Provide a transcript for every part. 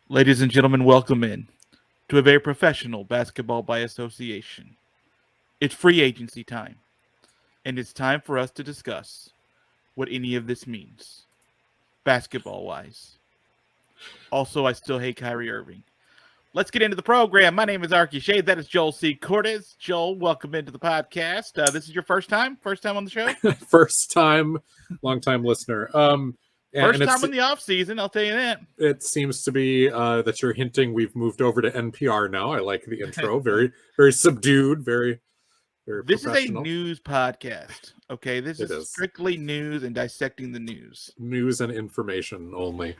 Ladies and gentlemen, welcome in to a very professional basketball by association. It's free agency time, and it's time for us to discuss what any of this means, basketball-wise. Also, I still hate Kyrie Irving. Let's get into the program. My name is Arky Shea. That is Joel C. Cortez. Joel, welcome into the podcast. This is your first time on the show? First time, long time listener. First time in the off season, I'll tell you that. It seems to be that you're hinting we've moved over to NPR now. I like the intro. Very, very subdued. Very This is a professional. news podcast. Okay, this is strictly news and dissecting the news. News and information only.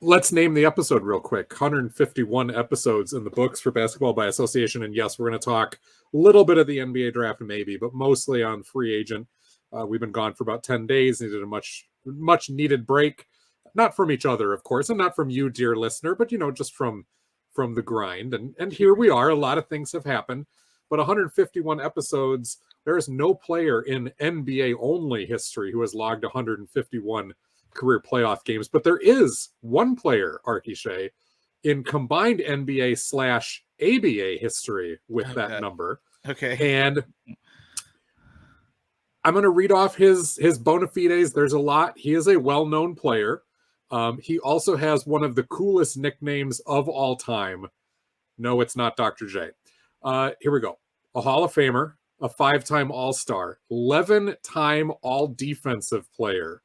Let's name the episode real quick. 151 episodes in the books for Basketball by Association. And yes, we're going to talk a little bit of the NBA draft maybe, but mostly on free agent. We've been gone for about 10 days, needed a much needed break. Not from each other, of course, and not from you, dear listener, but, just from the grind. And here we are. A lot of things have happened, but 151 episodes. There is no player in NBA only history who has logged 151 career playoff games, but there is one player, Arky Shea, in combined NBA/ABA history with that number. Okay. And I'm going to read off his bona fides. There's a lot. He is a well-known player. He also has one of the coolest nicknames of all time. No, it's not Dr. J. Here we go. A Hall of Famer, a 5-time All-Star, 11-time All-Defensive player.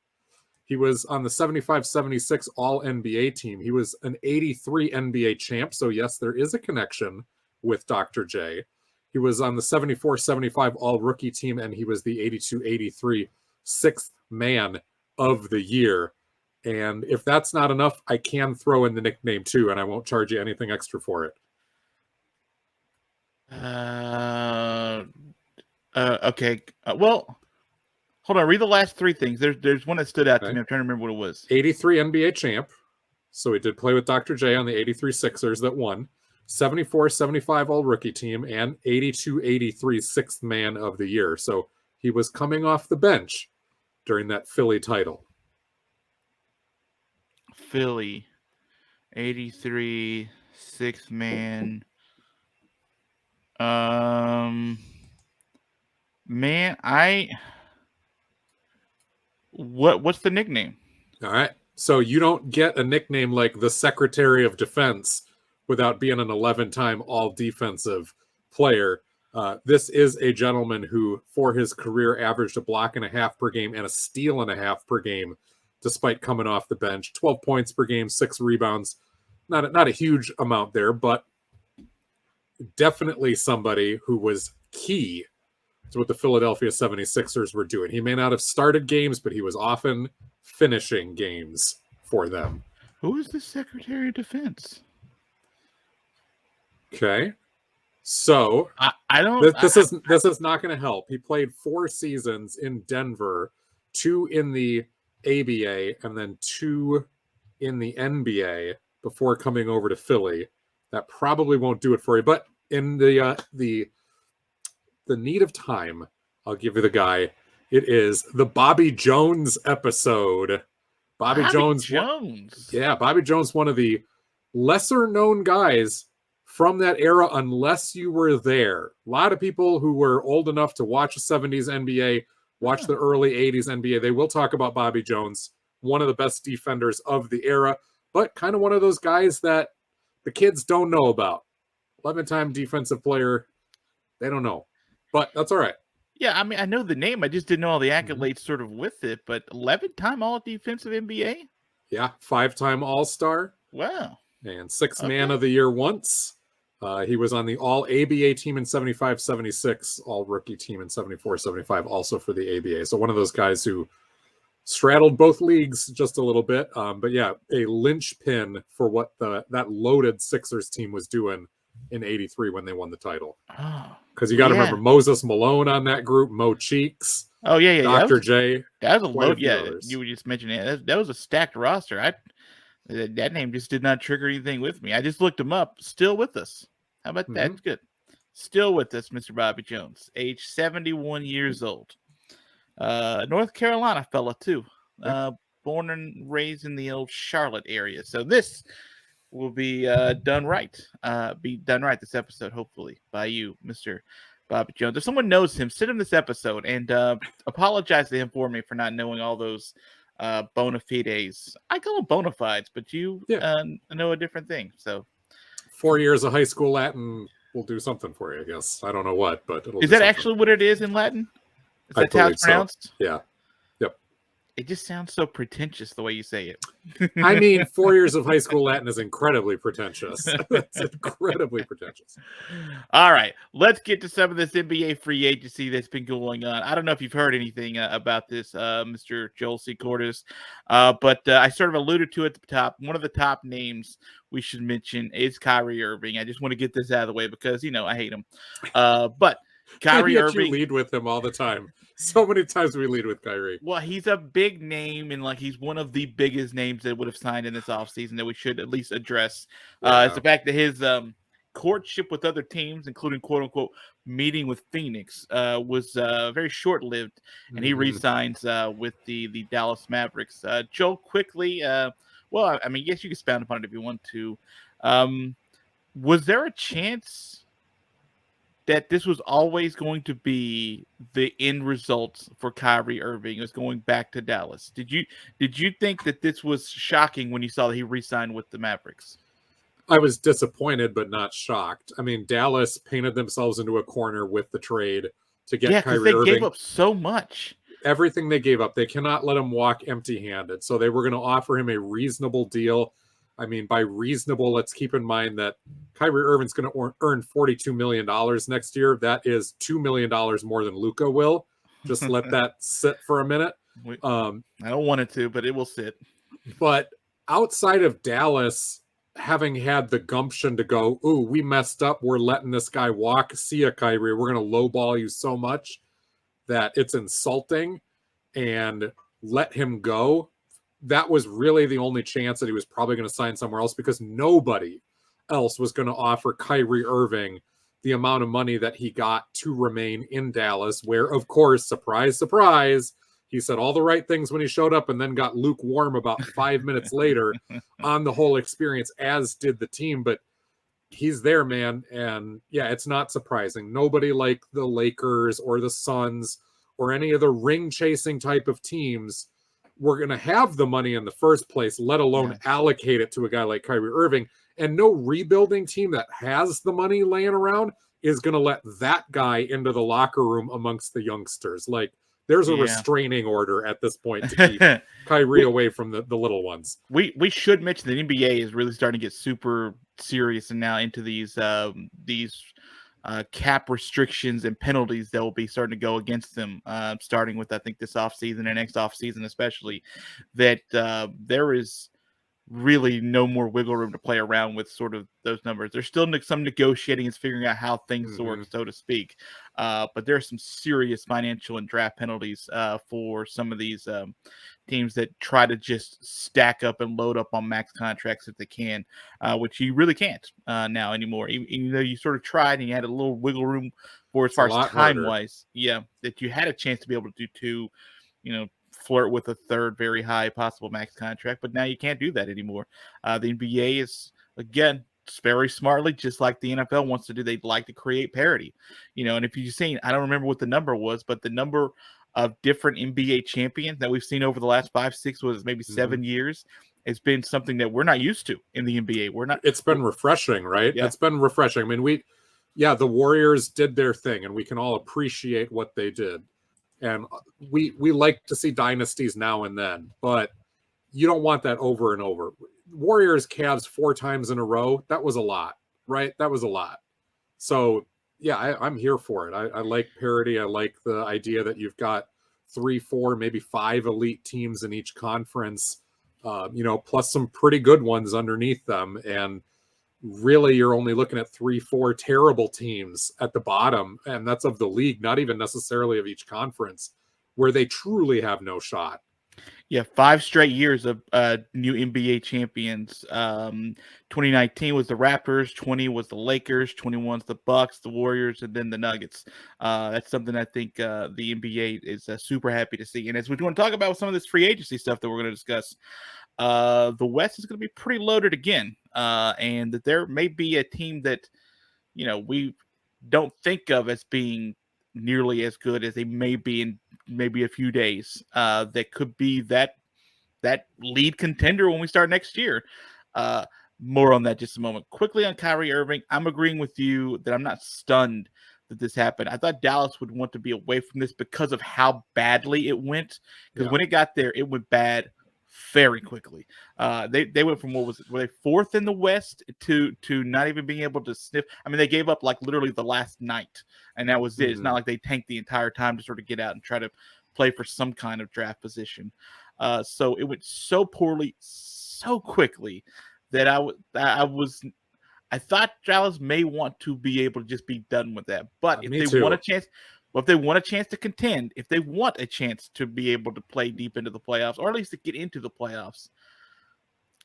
He was on the 75-76 All-NBA team. He was an 83 NBA champ. So, yes, there is a connection with Dr. J. He was on the 74-75 All-Rookie team, and he was the 82-83 sixth man of the year. And if that's not enough, I can throw in the nickname, too, and I won't charge you anything extra for it. Okay. Well, hold on. Read the last three things. There's one that stood out to me. I'm trying to remember what it was. 83 NBA champ. So he did play with Dr. J on the 83 Sixers that won. 74-75 All-Rookie team and 82-83 sixth man of the year. So he was coming off the bench during that Philly title. Philly, 83 sixth man. What's the nickname? All right. So you don't get a nickname like the Secretary of Defense without being an 11-time all-defensive player. This is a gentleman who, for his career, averaged a block and a half per game and a steal and a half per game, despite coming off the bench. 12 points per game, 6 rebounds. Not a huge amount there, but definitely somebody who was key to what the Philadelphia 76ers were doing. He may not have started games, but he was often finishing games for them. Who is the Secretary of Defense? Okay. So I don't. This is not going to help. He played 4 seasons in Denver, 2 in the ABA, and then 2 in the NBA before coming over to Philly. That probably won't do it for you. But in the need of time, I'll give you the guy. It is the Bobby Jones episode. Bobby Jones. Yeah, Bobby Jones, one of the lesser known guys from that era, unless you were there. A lot of people who were old enough to watch the 70s NBA, watch the early 80s NBA, they will talk about Bobby Jones, one of the best defenders of the era, but kind of one of those guys that the kids don't know about. 11-time defensive player, they don't know. But that's all right. Yeah, I mean, I know the name. I just didn't know all the accolades sort of with it. But 11-time All-Defensive NBA? Yeah, 5-time All-Star. Wow. And 6th man of the year once. He was on the All-ABA team in 75-76, All-Rookie team in 74-75, also for the ABA. So one of those guys who straddled both leagues just a little bit. But yeah, a linchpin for what that loaded Sixers team was doing in 83 when they won the title. Because you got to remember Moses Malone on that group, Mo Cheeks. Oh, yeah. Dr. J. That was a load. Yeah, you were just mentioning it. That was a stacked roster. That name just did not trigger anything with me. I just looked him up. Still with us. How about that? That's good. Still with us, Mr. Bobby Jones, age 71 years old. North Carolina fella, too. born and raised in the old Charlotte area. So this will be done right. This episode, hopefully, by you, Mr. Bobby Jones. If someone knows him, send him this episode and apologize to him for me for not knowing all those bona fides. I call them bona fides, but you know a different thing. So 4 years of high school Latin will do something for you, I guess. I don't know what, but it'll is that actually what it is in Latin? Is that how it's pronounced? So. Yeah. Yep. It just sounds so pretentious the way you say it. I mean, 4 years of high school Latin is incredibly pretentious. It's incredibly pretentious. All right, let's get to some of this NBA free agency that's been going on. I don't know if you've heard anything about this, Mr. Joel C. Cordes, but I sort of alluded to it at the top. One of the top names we should mention is Kyrie Irving. I just want to get this out of the way because, I hate him. But Kyrie Irving. You lead with him all the time. So many times we lead with Kyrie. Well, he's a big name, and he's one of the biggest names that would have signed in this offseason that we should at least address. It's the fact that his courtship with other teams, including quote-unquote meeting with Phoenix, was very short-lived, and he re-signs with the Dallas Mavericks. Joe, quickly, well, I mean, yes, you can expound upon it if you want to. Was there a chance that this was always going to be the end result for Kyrie Irving? It was going back to Dallas. Did you think that this was shocking when you saw that he re-signed with the Mavericks? I was disappointed, but not shocked. I mean, Dallas painted themselves into a corner with the trade to get Kyrie Irving. They gave up so much. Everything they gave up. They cannot let him walk empty-handed. So they were going to offer him a reasonable deal. I mean, by reasonable, let's keep in mind that Kyrie Irving's going to earn $42 million next year. That is $2 million more than Luka will. Just let that sit for a minute. I don't want it to, but it will sit. But outside of Dallas, having had the gumption to go, ooh, we messed up. We're letting this guy walk. See ya, Kyrie. We're going to lowball you so much that it's insulting and let him go. That was really the only chance that he was probably going to sign somewhere else because nobody else was going to offer Kyrie Irving the amount of money that he got to remain in Dallas, where, of course, surprise, surprise, he said all the right things when he showed up and then got lukewarm about 5 minutes later on the whole experience, as did the team. But he's there, man. And yeah, it's not surprising. Nobody like the Lakers or the Suns or any of the ring chasing type of teams we're going to have the money in the first place, let alone allocate it to a guy like Kyrie Irving. And no rebuilding team that has the money laying around is going to let that guy into the locker room amongst the youngsters. There's a restraining order at this point to keep Kyrie away from the little ones. We should mention that NBA is really starting to get super serious and now into these cap restrictions and penalties that will be starting to go against them, starting with, I think, this offseason and next offseason especially, that there is really no more wiggle room to play around with sort of those numbers. There's still some negotiating and figuring out how things work, so to speak. But there are some serious financial and draft penalties for some of these teams that try to just stack up and load up on max contracts if they can, which you really can't now anymore. Even though you sort of tried and you had a little wiggle room for as far as time-wise, that you had a chance to be able to do two, flirt with a third very high possible max contract, but now you can't do that anymore. The NBA is, again, very smartly, just like the NFL wants to do, they'd like to create parity. And if you've seen, I don't remember what the number was, but the number of different NBA champions that we've seen over the last 5-6 was maybe 7 years. It's been something that we're not used to in the NBA. It's been refreshing, right? Yeah. It's been refreshing. I mean, the Warriors did their thing, and we can all appreciate what they did. And we like to see dynasties now and then, but you don't want that over and over. Warriors, Cavs 4 times in a row, that was a lot, right? That was a lot. So, yeah, I'm here for it. I like parity. I like the idea that you've got 3, 4, maybe 5 elite teams in each conference, plus some pretty good ones underneath them. And really, you're only looking at 3, 4 terrible teams at the bottom, and that's of the league, not even necessarily of each conference, where they truly have no shot Yeah, 5 straight years of new NBA champions. 2019 was the Raptors, 20 was the Lakers, 21's the Bucks, the Warriors, and then the Nuggets. That's something I think the NBA is super happy to see. And as we want to talk about some of this free agency stuff that we're going to discuss, the West is going to be pretty loaded again, and that there may be a team that we don't think of as being nearly as good as they may be in maybe a few days. That could be that lead contender when we start next year. Uh, More on that just a moment. Quickly on Kyrie Irving, I'm agreeing with you that I'm not stunned that this happened. I thought Dallas would want to be away from this because of how badly it went. Because when it got there, it went bad very quickly. They went from were they fourth in the West to not even being able to sniff. I mean, they gave up like literally the last night, and that was it. It's not like they tanked the entire time to sort of get out and try to play for some kind of draft position. So it went so poorly, so quickly that I thought Dallas may want to be able to just be done with that. But if they want a chance, if they want a chance to contend, if they want a chance to be able to play deep into the playoffs, or at least to get into the playoffs,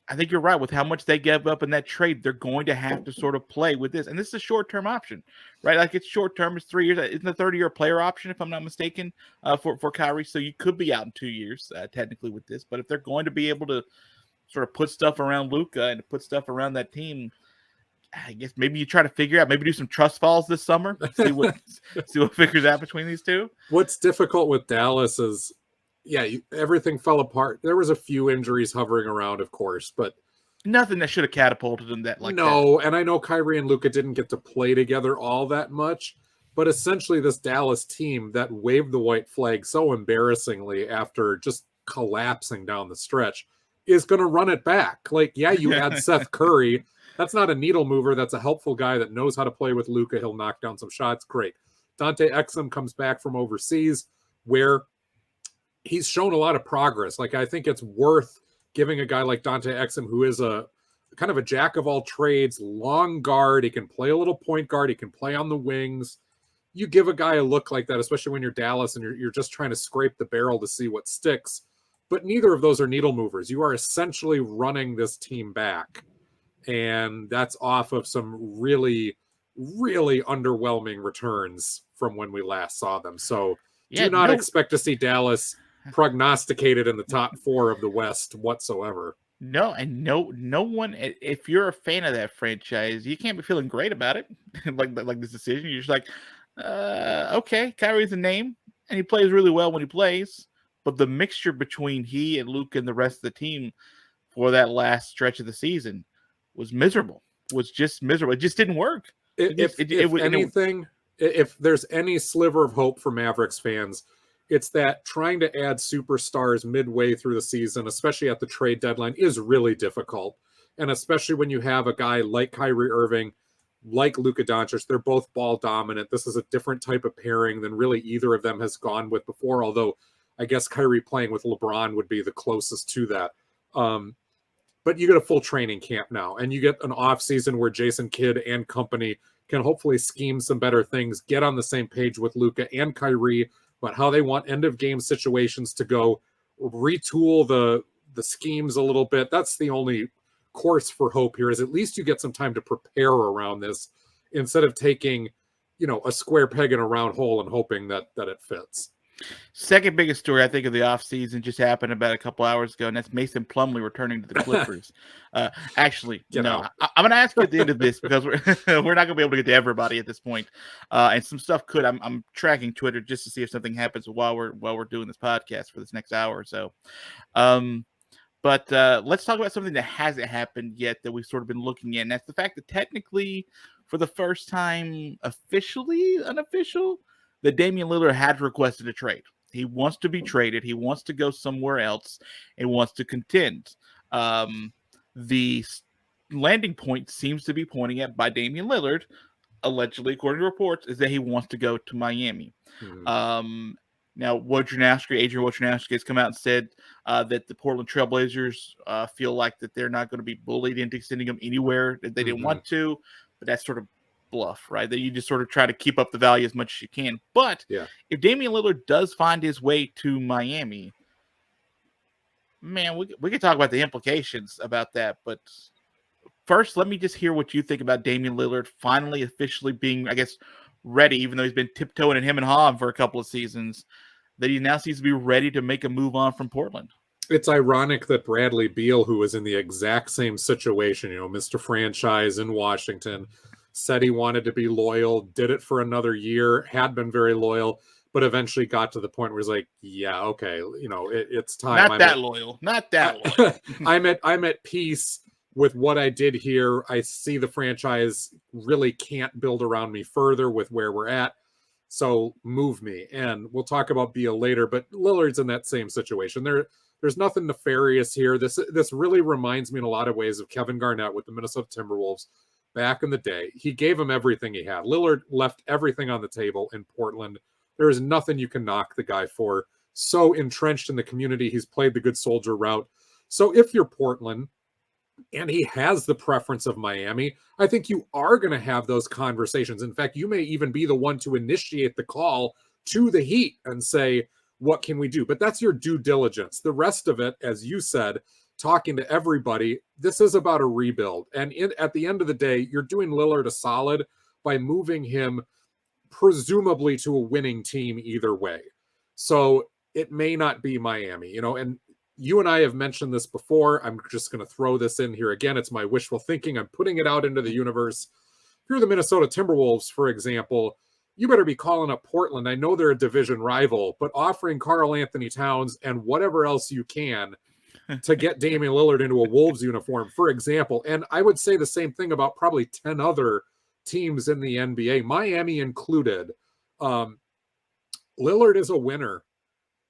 I think you're right with how much they gave up in that trade. They're going to have to sort of play with this. And this is a short-term option, right? Like it's short-term. It's 3 years. Isn't the 30-year player option, if I'm not mistaken, for Kyrie? So you could be out in 2 years, technically, with this. But if they're going to be able to sort of put stuff around Luka and put stuff around that team, I guess maybe you try to figure out, maybe do some trust falls this summer, see what figures out between these two. What's difficult with Dallas is, everything fell apart. There was a few injuries hovering around, of course, but nothing that should have catapulted them that. And I know Kyrie and Luka didn't get to play together all that much, but essentially this Dallas team that waved the white flag so embarrassingly after just collapsing down the stretch is going to run it back. Like, you add Seth Curry. That's not a needle mover. That's a helpful guy that knows how to play with Luka. He'll knock down some shots. Great. Dante Exum comes back from overseas where he's shown a lot of progress. Like, I think it's worth giving a guy like Dante Exum, who is a kind of a jack of all trades, long guard. He can play a little point guard. He can play on the wings. You give a guy a look like that, especially when you're Dallas and you're just trying to scrape the barrel to see what sticks. But neither of those are needle movers. You are essentially running this team back. And that's off of some really, really underwhelming returns from when we last saw them. So do not expect to see Dallas prognosticated in the top 4 of the West whatsoever. No, and no one. If you're a fan of that franchise, you can't be feeling great about it. like this decision, you're just like, okay, Kyrie's a name, and he plays really well when he plays. But the mixture between he and Luka and the rest of the team for that last stretch of the season was miserable. Was just miserable. It just didn't work. If there's any sliver of hope for Mavericks fans, it's that trying to add superstars midway through the season, especially at the trade deadline, is really difficult. And especially when you have a guy like Kyrie Irving, like Luka Doncic, they're both ball dominant. This is a different type of pairing than really either of them has gone with before, although I guess Kyrie playing with LeBron would be the closest to that. But you get a full training camp now, and you get an off season where Jason Kidd and company can hopefully scheme some better things, get on the same page with Luka and Kyrie about how they want end of game situations to go, retool the schemes a little bit. That's the only course for hope here, is at least you get some time to prepare around this instead of taking, a square peg in a round hole and hoping that it fits. Second biggest story I think of the offseason just happened about a couple hours ago, and that's Mason Plumlee returning to the Clippers. Actually, I'm going to ask you at the end of this because we're not going to be able to get to everybody at this point. And some stuff could. I'm tracking Twitter just to see if something happens while we're doing this podcast for this next hour or so. But let's talk about something that hasn't happened yet that we've sort of been looking at, and that's the fact that technically, for the first time, officially unofficial, that Damian Lillard had requested a trade. He wants to be traded. He wants to go somewhere else and wants to contend. The landing point seems to be pointing at by Damian Lillard, allegedly, according to reports, is that he wants to go to Miami. Mm-hmm. Now, Adrian Wojnarowski has come out and said that the Portland Trailblazers feel like that they're not going to be bullied into sending him anywhere that they didn't want to, but that's sort of bluff, right? That you just sort of try to keep up the value as much as you can. But if Damian Lillard does find his way to Miami, Man, we could talk about the implications about that, but first, let me just hear what you think about Damian Lillard finally officially being, I guess, ready, even though he's been tiptoeing at him and Hahn for a couple of seasons, that he now seems to be ready to make a move on from Portland. It's ironic that Bradley Beal, who was in the exact same situation, Mr. Franchise in Washington, said he wanted to be loyal, did it for another year, had been very loyal, but eventually got to the point where he's like, yeah, okay, it's time. Not that loyal. I'm at peace with what I did here. I see the franchise really can't build around me further with where we're at. So move me. And we'll talk about Beal later, but Lillard's in that same situation. There's nothing nefarious here. This really reminds me in a lot of ways of Kevin Garnett with the Minnesota Timberwolves back in the day. He gave him everything he had. Lillard left everything on the table in Portland. There is nothing you can knock the guy for. So entrenched in the community, he's played the good soldier route. So if you're Portland and he has the preference of Miami, I think you are going to have those conversations. In fact, you may even be the one to initiate the call to the Heat and say, what can we do? But that's your due diligence. The rest of it, as you said, talking to everybody, this is about a rebuild. And at the end of the day, you're doing Lillard a solid by moving him presumably to a winning team either way. So it may not be Miami, and you and I have mentioned this before. I'm just going to throw this in here again. It's my wishful thinking. I'm putting it out into the universe. If you're the Minnesota Timberwolves, for example, you better be calling up Portland. I know they're a division rival, but offering Karl Anthony Towns and whatever else you can to get Damian Lillard into a Wolves uniform, for example. And I would say the same thing about probably 10 other teams in the NBA, Miami included. Lillard is a winner.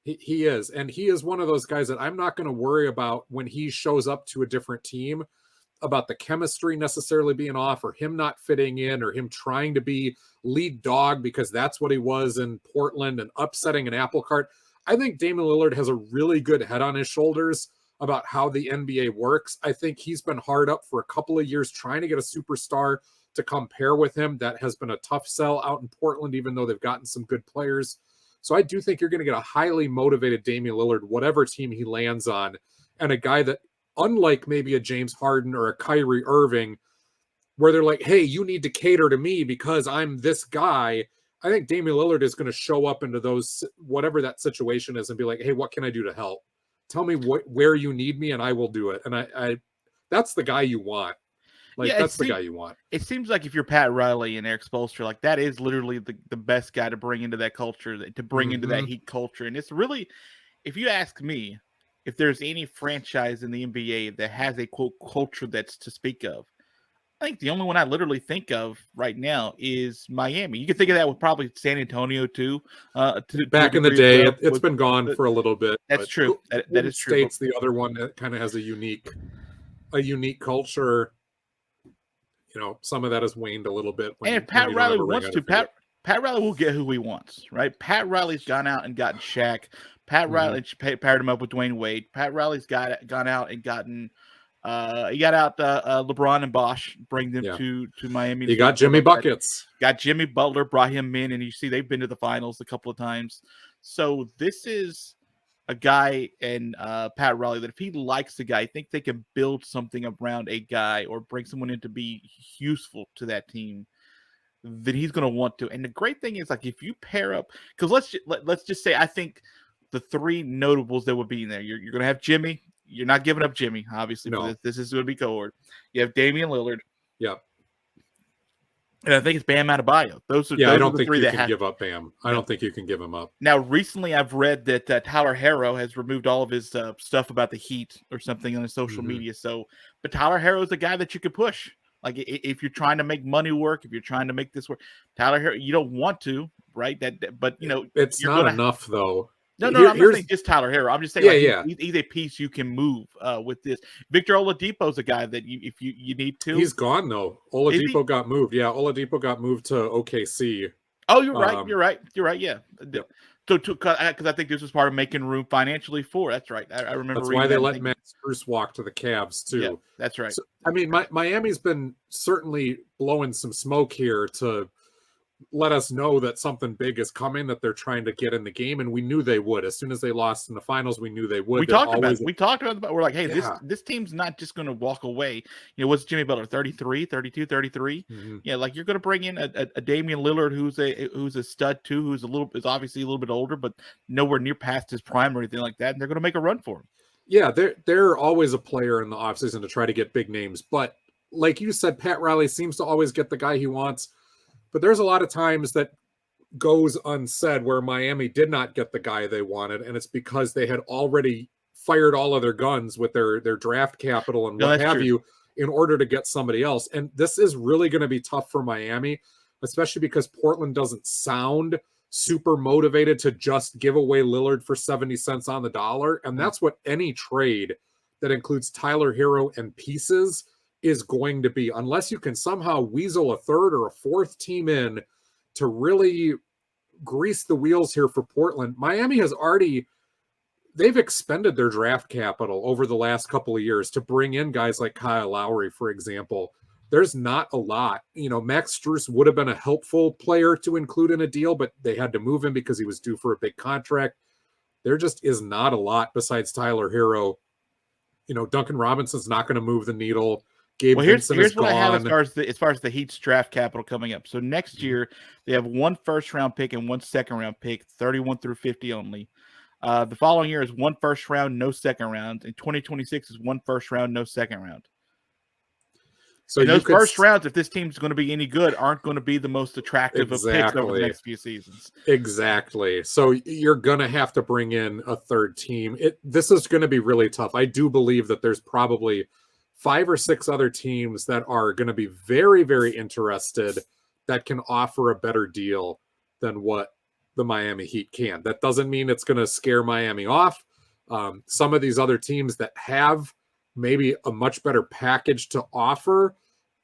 He is. And he is one of those guys that I'm not going to worry about when he shows up to a different team about the chemistry necessarily being off or him not fitting in or him trying to be lead dog because that's what he was in Portland and upsetting an apple cart. I think Damian Lillard has a really good head on his shoulders about how the NBA works. I think he's been hard up for a couple of years trying to get a superstar to compare with him. That has been a tough sell out in Portland, even though they've gotten some good players. So I do think you're going to get a highly motivated Damian Lillard, whatever team he lands on, and a guy that, unlike maybe a James Harden or a Kyrie Irving, where they're like, hey, you need to cater to me because I'm this guy. I think Damian Lillard is going to show up into those, whatever that situation is, and be like, hey, what can I do to help? Tell me where you need me and I will do it. And I that's the guy you want. That's the guy you want. It seems like if you're Pat Riley and Eric Spoelstra, like that is literally the best guy to bring into that culture, to bring into that Heat culture. And it's really, if you ask me, if there's any franchise in the NBA that has a quote culture that's to speak of, I think the only one I literally think of right now is Miami. You can think of that with probably San Antonio too. Back in the day, it's been gone for a little bit. That's true. That is true. State's the other one that kind of has a unique culture. Some of that has waned a little bit. And if Pat Riley wants to, Pat Riley will get who he wants, right? Pat Riley's gone out and gotten Shaq. Pat Riley paired him up with Dwayne Wade. Pat Riley's gone out and gotten he got out LeBron and Bosh, bring them to Miami. He got Jimmy Buckets. Got Jimmy Butler, brought him in, and you see they've been to the finals a couple of times. So this is a guy and Pat Riley that if he likes the guy, I think they can build something around a guy or bring someone in to be useful to that team. Then he's going to want to. And the great thing is, like, if you pair up, because let's just say I think the three notables that would be in there, you're going to have Jimmy. You're not giving up Jimmy, obviously. No. But this is going to be cohort. You have Damian Lillard. Yep. And I think it's Bam Adebayo. Those are I don't think you can give up Bam. I don't think you can give him up. Now, recently I've read that Tyler Herro has removed all of his stuff about the Heat or something on his social media. So, but Tyler Herro is the guy that you could push. Like if you're trying to make money work, if you're trying to make this work, Tyler Herro, you don't want to, right? But it's not enough though. No, I'm not saying just Tyler Herro. I'm just saying he's a piece you can move with this. Victor Oladipo's a guy that if you need to. He's gone though. Oladipo got moved. Yeah, Oladipo got moved to OKC. Oh, you're right. You're right. Yeah. Yep. So because I think this was part of making room financially for. That's right. I remember. That's why they let Matt Spruce walk to the Cavs too. Yeah, that's right. So, I mean, Miami's been certainly blowing some smoke here to let us know that something big is coming, that they're trying to get in the game, and we knew they would. As soon as they lost in the finals, we knew they would. We talked about it. We're like, hey, this team's not just going to walk away. What's Jimmy Butler, 33, 32, 33? Mm-hmm. Yeah, like you're going to bring in a Damian Lillard who's a stud too, who's obviously a little bit older, but nowhere near past his prime or anything like that, and they're going to make a run for him. Yeah, they're always a player in the offseason to try to get big names. But like you said, Pat Riley seems to always get the guy he wants. But there's a lot of times that goes unsaid where Miami did not get the guy they wanted, and it's because they had already fired all of their guns with their draft capital and what have you in order to get somebody else. And this is really going to be tough for Miami, especially because Portland doesn't sound super motivated to just give away Lillard for 70 cents on the dollar. And that's what any trade that includes Tyler Hero and pieces is going to be, unless you can somehow weasel a third or a fourth team in to really grease the wheels here for Portland. Miami has they've expended their draft capital over the last couple of years to bring in guys like Kyle Lowry, for example. There's not a lot. Max Strus would have been a helpful player to include in a deal, but they had to move him because he was due for a big contract. There just is not a lot besides Tyler Hero. Duncan Robinson's not going to move the needle. Gabe Vincent here's is what gone. I have as far as the Heat's draft capital coming up. So next year they have 1 first-round pick and 1 second-round pick, 31 through 50 only. The following year is 1 first round, no second round. In 2026 is 1 first round, no second round. So those first rounds, if this team's going to be any good, aren't going to be the most attractive of picks over the next few seasons. Exactly. So you're going to have to bring in a third team. This is going to be really tough. I do believe that there's probably 5 or 6 other teams that are going to be very, very interested that can offer a better deal than what the Miami Heat can. That doesn't mean it's going to scare Miami off. Some of these other teams that have maybe a much better package to offer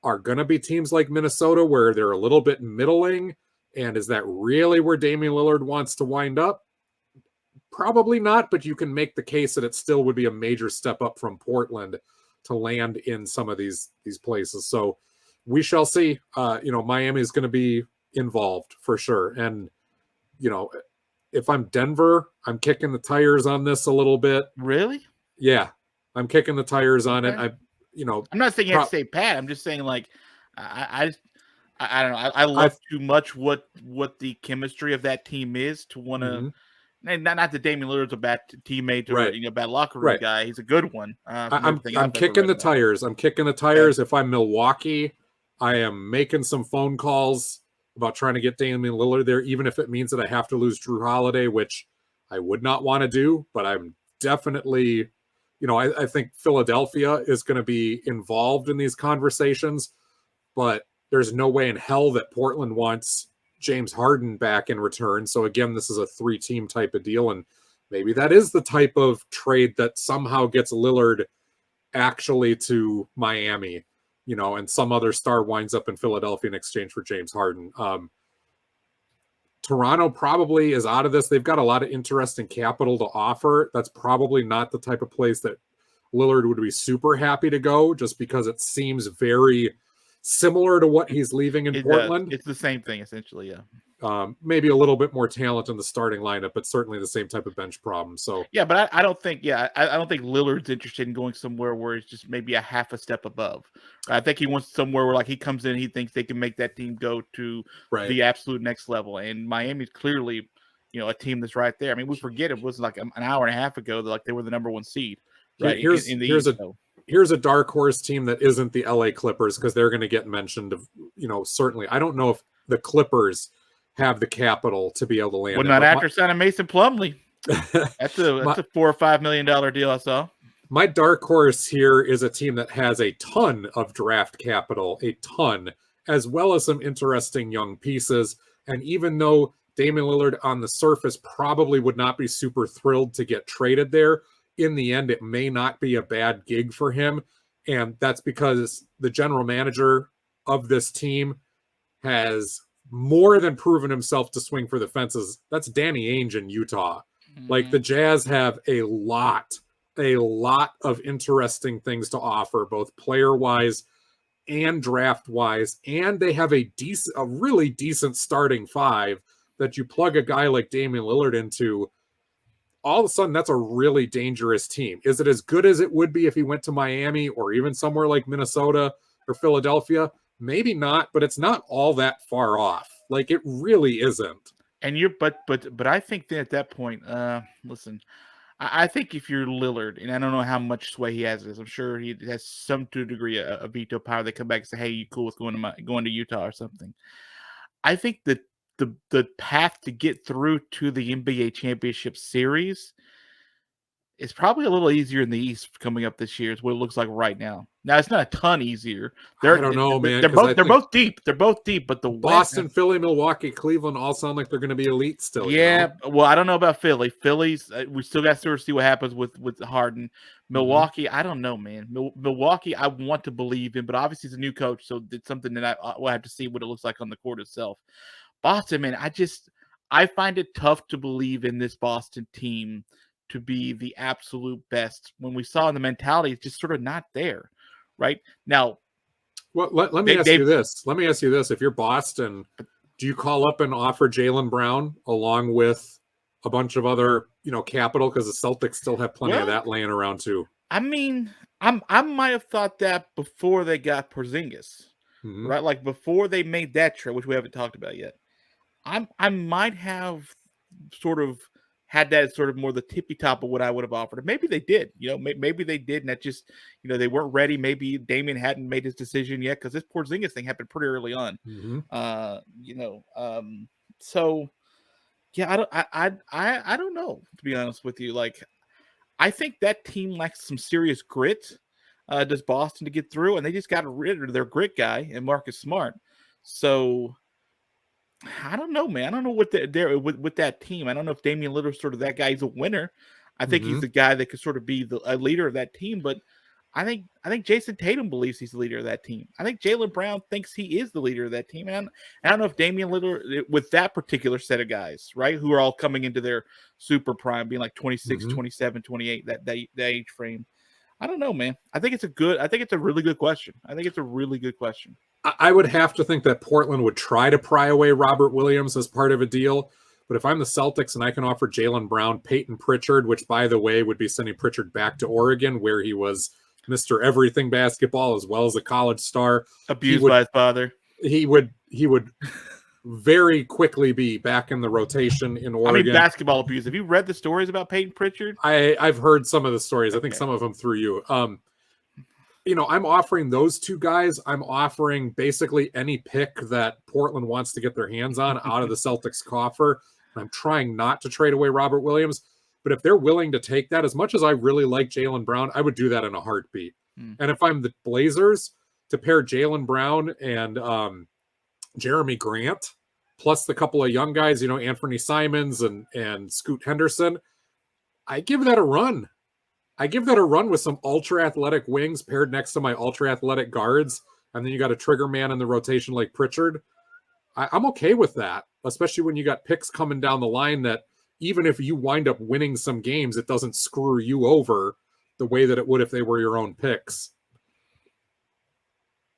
are going to be teams like Minnesota, where they're a little bit middling. And is that really where Damian Lillard wants to wind up? Probably not, but you can make the case that it still would be a major step up from Portland to land in some of these places. So we shall see. Miami is going to be involved for sure. And, if I'm Denver, I'm kicking the tires on this a little bit. Really? Yeah, I'm kicking the tires on it. I'm not saying you have to say Pat. I'm just saying, like, I don't know. I love too much what the chemistry of that team is to want to. And not that Damian Lillard's a bad teammate or bad locker room guy. He's a good one. I'm kicking the tires. I'm kicking the tires. If I'm Milwaukee, I am making some phone calls about trying to get Damian Lillard there, even if it means that I have to lose Drew Holiday, which I would not want to do. But I'm definitely, I think Philadelphia is going to be involved in these conversations. But there's no way in hell that Portland wants James Harden back in return. So again, this is a 3-team type of deal, and maybe that is the type of trade that somehow gets Lillard actually to Miami, and some other star winds up in Philadelphia in exchange for James Harden. Toronto probably is out of this. They've got a lot of interesting capital to offer. That's probably not the type of place that Lillard would be super happy to go, just because it seems very similar to what he's leaving in Portland. It's the same thing, essentially, yeah. Maybe a little bit more talent in the starting lineup, but certainly the same type of bench problem. So yeah, but I don't think Lillard's interested in going somewhere where it's just maybe a half a step above. I think he wants somewhere where, like, he comes in, he thinks they can make that team go to the absolute next level. And Miami's clearly, a team that's right there. I mean, we forget it was like an hour and a half ago that, like, they were the number 1 seed. Right. Here's a dark horse team that isn't the LA Clippers, because they're going to get mentioned. Certainly, I don't know if the Clippers have the capital to be able to land. Well, not after signing Mason Plumlee. That's a $4 or $5 million deal I saw. My dark horse here is a team that has a ton of draft capital, as well as some interesting young pieces. And even though Damian Lillard on the surface probably would not be super thrilled to get traded there, in the end, it may not be a bad gig for him. And that's because the general manager of this team has more than proven himself to swing for the fences. That's Danny Ainge in Utah. Like, the Jazz have a lot of interesting things to offer, both player-wise and draft wise, and they have a really decent starting five that you plug a guy like Damian Lillard into, all of a sudden that's a really dangerous team. Is it as good as it would be if he went to Miami or even somewhere like Minnesota or Philadelphia? Maybe not, but it's not all that far off. Like, it really isn't. And but I think that at that point, listen, I think if you're Lillard, and I don't know how much sway he has this, I'm sure he has some to a degree of veto power. They come back and say, "Hey, you cool with going to Utah or something?" I think that the path to get through to the NBA championship series is probably a little easier in the East coming up this year. Is what it looks like right now. Now it's not a ton easier. I don't know, man. They're both deep. They're both deep, but the Boston, Philly, Milwaukee, Cleveland all sound like they're going to be elite still. Yeah, well, I don't know about Philly. Philly's we still got to sort of see what happens with Harden. Milwaukee, I don't know, man. Milwaukee, I want to believe in, but obviously he's a new coach, so it's something that I will have to see what it looks like on the court itself. Boston, man, I find it tough to believe in this Boston team to be the absolute best. When we saw the mentality, it's just sort of not there, right? Now, well, let me ask you this. Let me ask you this. If you're Boston, do you call up and offer Jaylen Brown along with a bunch of other, capital? Because the Celtics still have plenty of that laying around too. I mean, I might have thought that before they got Porzingis, right? Like before they made that trade, which we haven't talked about yet. I might have sort of had that as sort of more the tippy top of what I would have offered. Maybe they did, maybe they did, and that just, they weren't ready. Maybe Damian hadn't made his decision yet because this Porzingis thing happened pretty early on. So yeah, I don't know, to be honest with you. Like, I think that team lacks some serious grit. Does Boston to get through, and they just got rid of their grit guy and Marcus Smart. So I don't know, man. I don't know what they're with that team. I don't know if Damian Lillard's sort of that guy. He's a winner. I think he's the guy that could sort of be a leader of that team. But I think Jason Tatum believes he's the leader of that team. I think Jaylen Brown thinks he is the leader of that team. And I don't know if Damian Lillard, with that particular set of guys, right, who are all coming into their super prime, being like 26, 27, 28, that age frame. I don't know, man. I think it's a really good question. I would have to think that Portland would try to pry away Robert Williams as part of a deal. But if I'm the Celtics and I can offer Jaylen Brown, Peyton Pritchard, which, by the way, would be sending Pritchard back to Oregon, where he was Mr. Everything basketball as well as a college star. Abused by his father. He would very quickly be back in the rotation in Oregon. I mean, basketball abuse. Have you read the stories about Peyton Pritchard? I've heard some of the stories. I think some of them through you. I'm offering those two guys. I'm offering basically any pick that Portland wants to get their hands on out of the Celtics coffer. And I'm trying not to trade away Robert Williams. But if they're willing to take that, as much as I really like Jaylen Brown, I would do that in a heartbeat. And if I'm the Blazers, to pair Jaylen Brown and Jeremy Grant, plus the couple of young guys, Anthony Simons and Scoot Henderson, I give that a run. With some ultra-athletic wings paired next to my ultra-athletic guards, and then you got a trigger man in the rotation like Pritchard. I'm okay with that, especially when you got picks coming down the line that even if you wind up winning some games, it doesn't screw you over the way that it would if they were your own picks.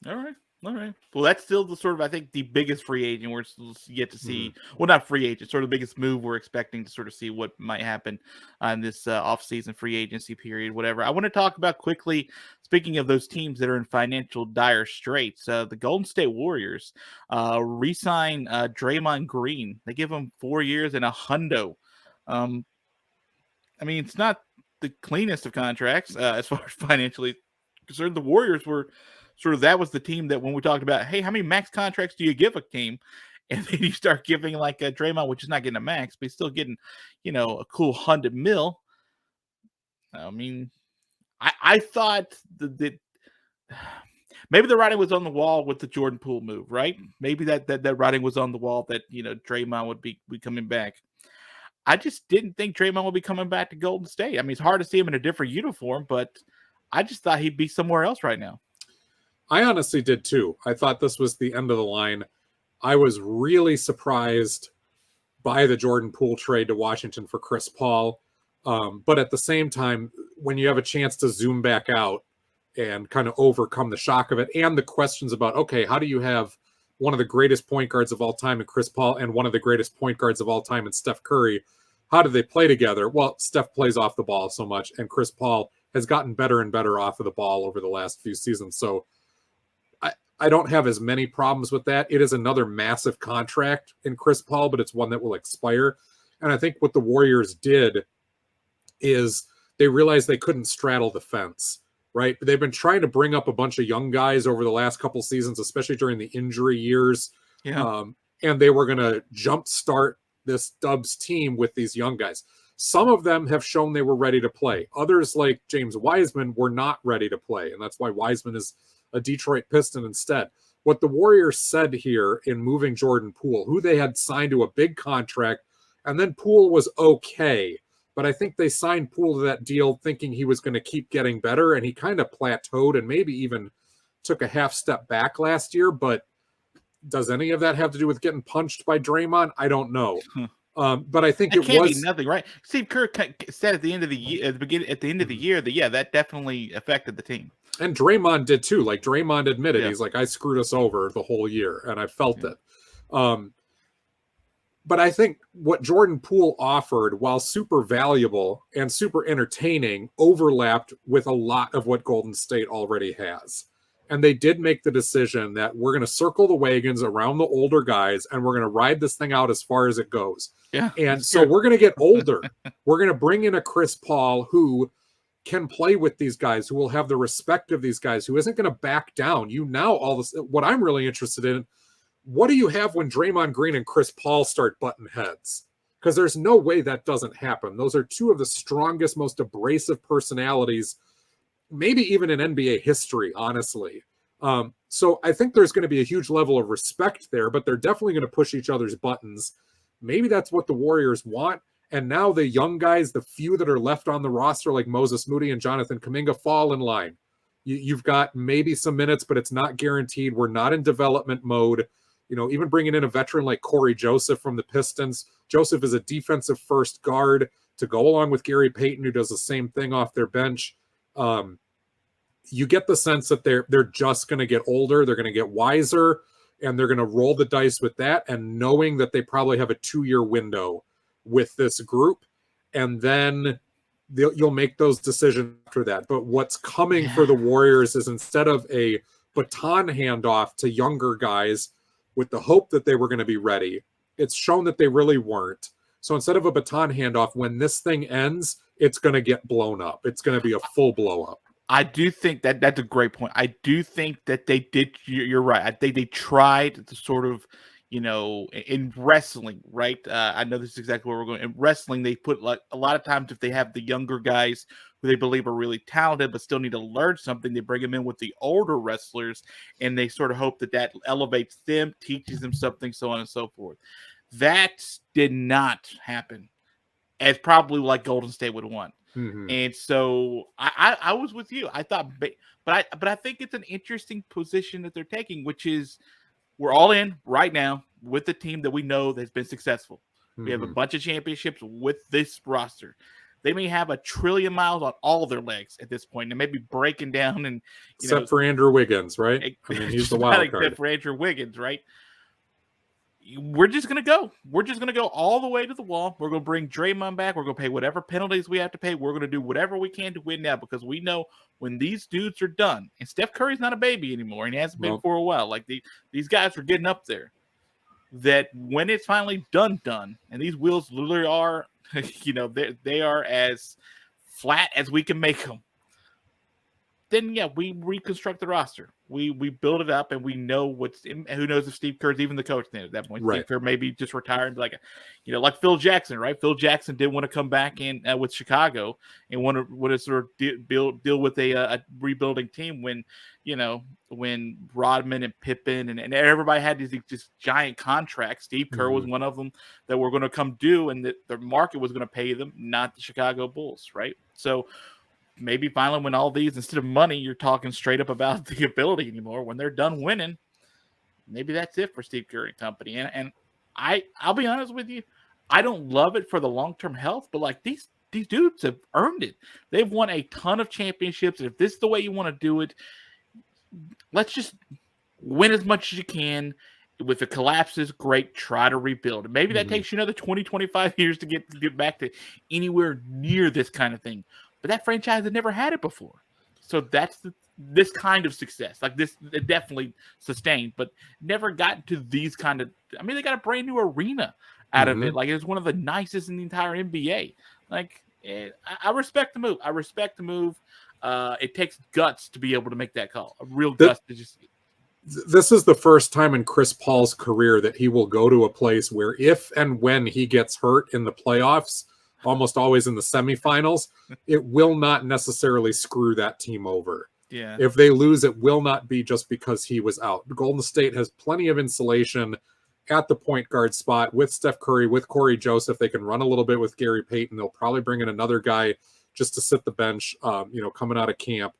All right. Well, that's still the sort of, I think, the biggest free agent we're yet to see. Well, not free agent, sort of the biggest move we're expecting to sort of see what might happen in this offseason free agency period, whatever. I want to talk about quickly, speaking of those teams that are in financial dire straits, the Golden State Warriors re-sign Draymond Green. They give him 4 years and $100. I mean, it's not the cleanest of contracts as far as financially concerned. The Warriors were sort of, that was the team that when we talked about, hey, how many max contracts do you give a team? And then you start giving like a Draymond, which is not getting a max, but he's still getting, a cool $100 million. I mean, I thought that maybe the writing was on the wall with the Jordan Poole move, right? Maybe that writing was on the wall that, Draymond would be coming back. I just didn't think Draymond would be coming back to Golden State. I mean, it's hard to see him in a different uniform, but I just thought he'd be somewhere else right now. I honestly did too. I thought this was the end of the line. I was really surprised by the Jordan Poole trade to Washington for Chris Paul. But at the same time, when you have a chance to zoom back out and kind of overcome the shock of it, and the questions about, okay, how do you have one of the greatest point guards of all time in Chris Paul and one of the greatest point guards of all time in Steph Curry? How do they play together? Well, Steph plays off the ball so much, and Chris Paul has gotten better and better off of the ball over the last few seasons. So I don't have as many problems with that. It is another massive contract in Chris Paul, but it's one that will expire. And I think what the Warriors did is they realized they couldn't straddle the fence, right? They've been trying to bring up a bunch of young guys over the last couple seasons, especially during the injury years. Yeah. And they were going to jumpstart this Dubs team with these young guys. Some of them have shown they were ready to play. Others, like James Wiseman, were not ready to play. And that's why Wiseman is a Detroit Piston instead. What the Warriors said here in moving Jordan Poole, who they had signed to a big contract, and then Poole was okay. But I think they signed Poole to that deal thinking he was going to keep getting better, and he kind of plateaued and maybe even took a half step back last year. But does any of that have to do with getting punched by Draymond? I don't know. But I think it it can't was be nothing, right? Steve Kerr said at the end of the year, at the end of the year, that that definitely affected the team. And Draymond did too. Like Draymond admitted, Yeah. he's like, I screwed us over the whole year, and I felt it. But I think what Jordan Poole offered, while super valuable and super entertaining, overlapped with a lot of what Golden State already has. And they did make the decision that we're going to circle the wagons around the older guys, and we're going to ride this thing out as far as it goes. Yeah. And so we're going to get older. We're going to bring in a Chris Paul who can play with these guys, who will have the respect of these guys, who isn't going to back down. All this, what I'm really interested in, what do you have when Draymond Green and Chris Paul start butting heads? Because there's no way that doesn't happen. Those are two of the strongest, most abrasive personalities, maybe even in NBA history, honestly. So I think there's going to be a huge level of respect there, but they're definitely going to push each other's buttons. Maybe that's what the Warriors want. And now the young guys, the few that are left on the roster, like Moses Moody and Jonathan Kuminga, fall in line. You've got maybe some minutes, but it's not guaranteed. We're not in development mode. Even bringing in a veteran like Corey Joseph from the Pistons. Joseph is a defensive first guard to go along with Gary Payton, who does the same thing off their bench. You get the sense that they're just going to get older. They're going to get wiser, and they're going to roll the dice with that, and knowing that they probably have a 2-year window with this group, and then you'll make those decisions after that. But what's coming for the Warriors is, instead of a baton handoff to younger guys with the hope that they were going to be ready, it's shown that they really weren't. So instead of a baton handoff, when this thing ends, it's going to get blown up. It's going to be a full blow up. I do think that's a great point. I do think that they did. You're right. I think they tried to sort of, in wrestling, right? I know this is exactly where we're going. In wrestling, they put, like, a lot of times, if they have the younger guys who they believe are really talented but still need to learn something, they bring them in with the older wrestlers, and they sort of hope that elevates them, teaches them something, so on and so forth. That did not happen, as probably like Golden State would want. Mm-hmm. And so I was with you. I thought, but I think it's an interesting position that they're taking, which is, we're all in right now with the team that we know that's been successful. Mm-hmm. We have a bunch of championships with this roster. They may have 1 trillion miles on all their legs at this point. They may be breaking down, and except for Andrew Wiggins, right? I mean, he's the wild card. Except for Andrew Wiggins, right? We're just going to go. We're just going to go all the way to the wall. We're going to bring Draymond back. We're going to pay whatever penalties we have to pay. We're going to do whatever we can to win now, because we know when these dudes are done, and Steph Curry's not a baby anymore, and he hasn't been for a while. Like, these guys are getting up there, that when it's finally done, and these wheels literally are, they are as flat as we can make them, then we reconstruct the roster. We build it up, and we know what's in. Who knows if Steve Kerr's even the coach then at that point? Right. Steve Kerr maybe just retired, like Phil Jackson, right? Phil Jackson did want to come back in with Chicago and want to sort of deal with a rebuilding team when Rodman and Pippen and everybody had these just giant contracts. Steve Kerr was one of them that were going to come due, and that the market was going to pay them, not the Chicago Bulls, right? So maybe finally, when all these, instead of money, you're talking straight up about the ability anymore. When they're done winning, maybe that's it for Steve Kerr and company. And I'll be honest with you, I don't love it for the long-term health, but like these these dudes have earned it. They've won a ton of championships. And if this is the way you want to do it, let's just win as much as you can. With the collapses, great. Try to rebuild. Maybe that takes you another 20, 25 years to get back to anywhere near this kind of thing. But that franchise had never had it before. So that's this kind of success. Like this, it definitely sustained, but never got to these kind of. I mean, they got a brand new arena out of it. Like, it's one of the nicest in the entire NBA. Like, I respect the move. I respect the move. It takes guts to be able to make that call. A real guts to just. This is the first time in Chris Paul's career that he will go to a place where if and when he gets hurt in the playoffs, almost always in the semifinals, it will not necessarily screw that team over. Yeah. If they lose, it will not be just because he was out. Golden State has plenty of insulation at the point guard spot with Steph Curry, with Corey Joseph. They can run a little bit with Gary Payton. They'll probably bring in another guy just to sit the bench, coming out of camp.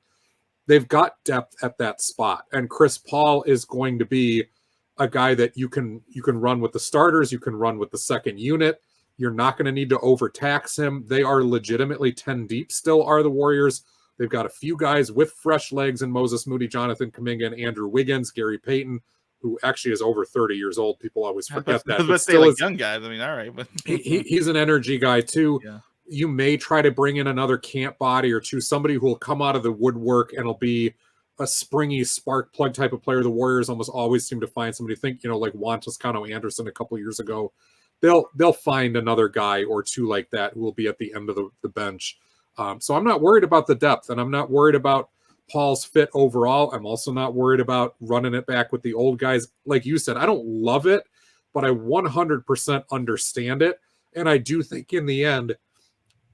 They've got depth at that spot. And Chris Paul is going to be a guy that you can run with the starters. You can run with the second unit. You're not going to need to overtax him. They are legitimately 10 deep still, are the Warriors. They've got a few guys with fresh legs in Moses Moody, Jonathan Kuminga, and Andrew Wiggins, Gary Payton, who actually is over 30 years old. People always forget that. But still like young guys. I mean, all right. But he's an energy guy too. Yeah. You may try to bring in another camp body or two, somebody who will come out of the woodwork and will be a springy spark plug type of player. The Warriors almost always seem to find somebody, like Juan Toscano Anderson a couple years ago. They'll find another guy or two like that who will be at the end of the bench. So I'm not worried about the depth, and I'm not worried about Paul's fit overall. I'm also not worried about running it back with the old guys. Like you said, I don't love it, but I 100% understand it. And I do think in the end,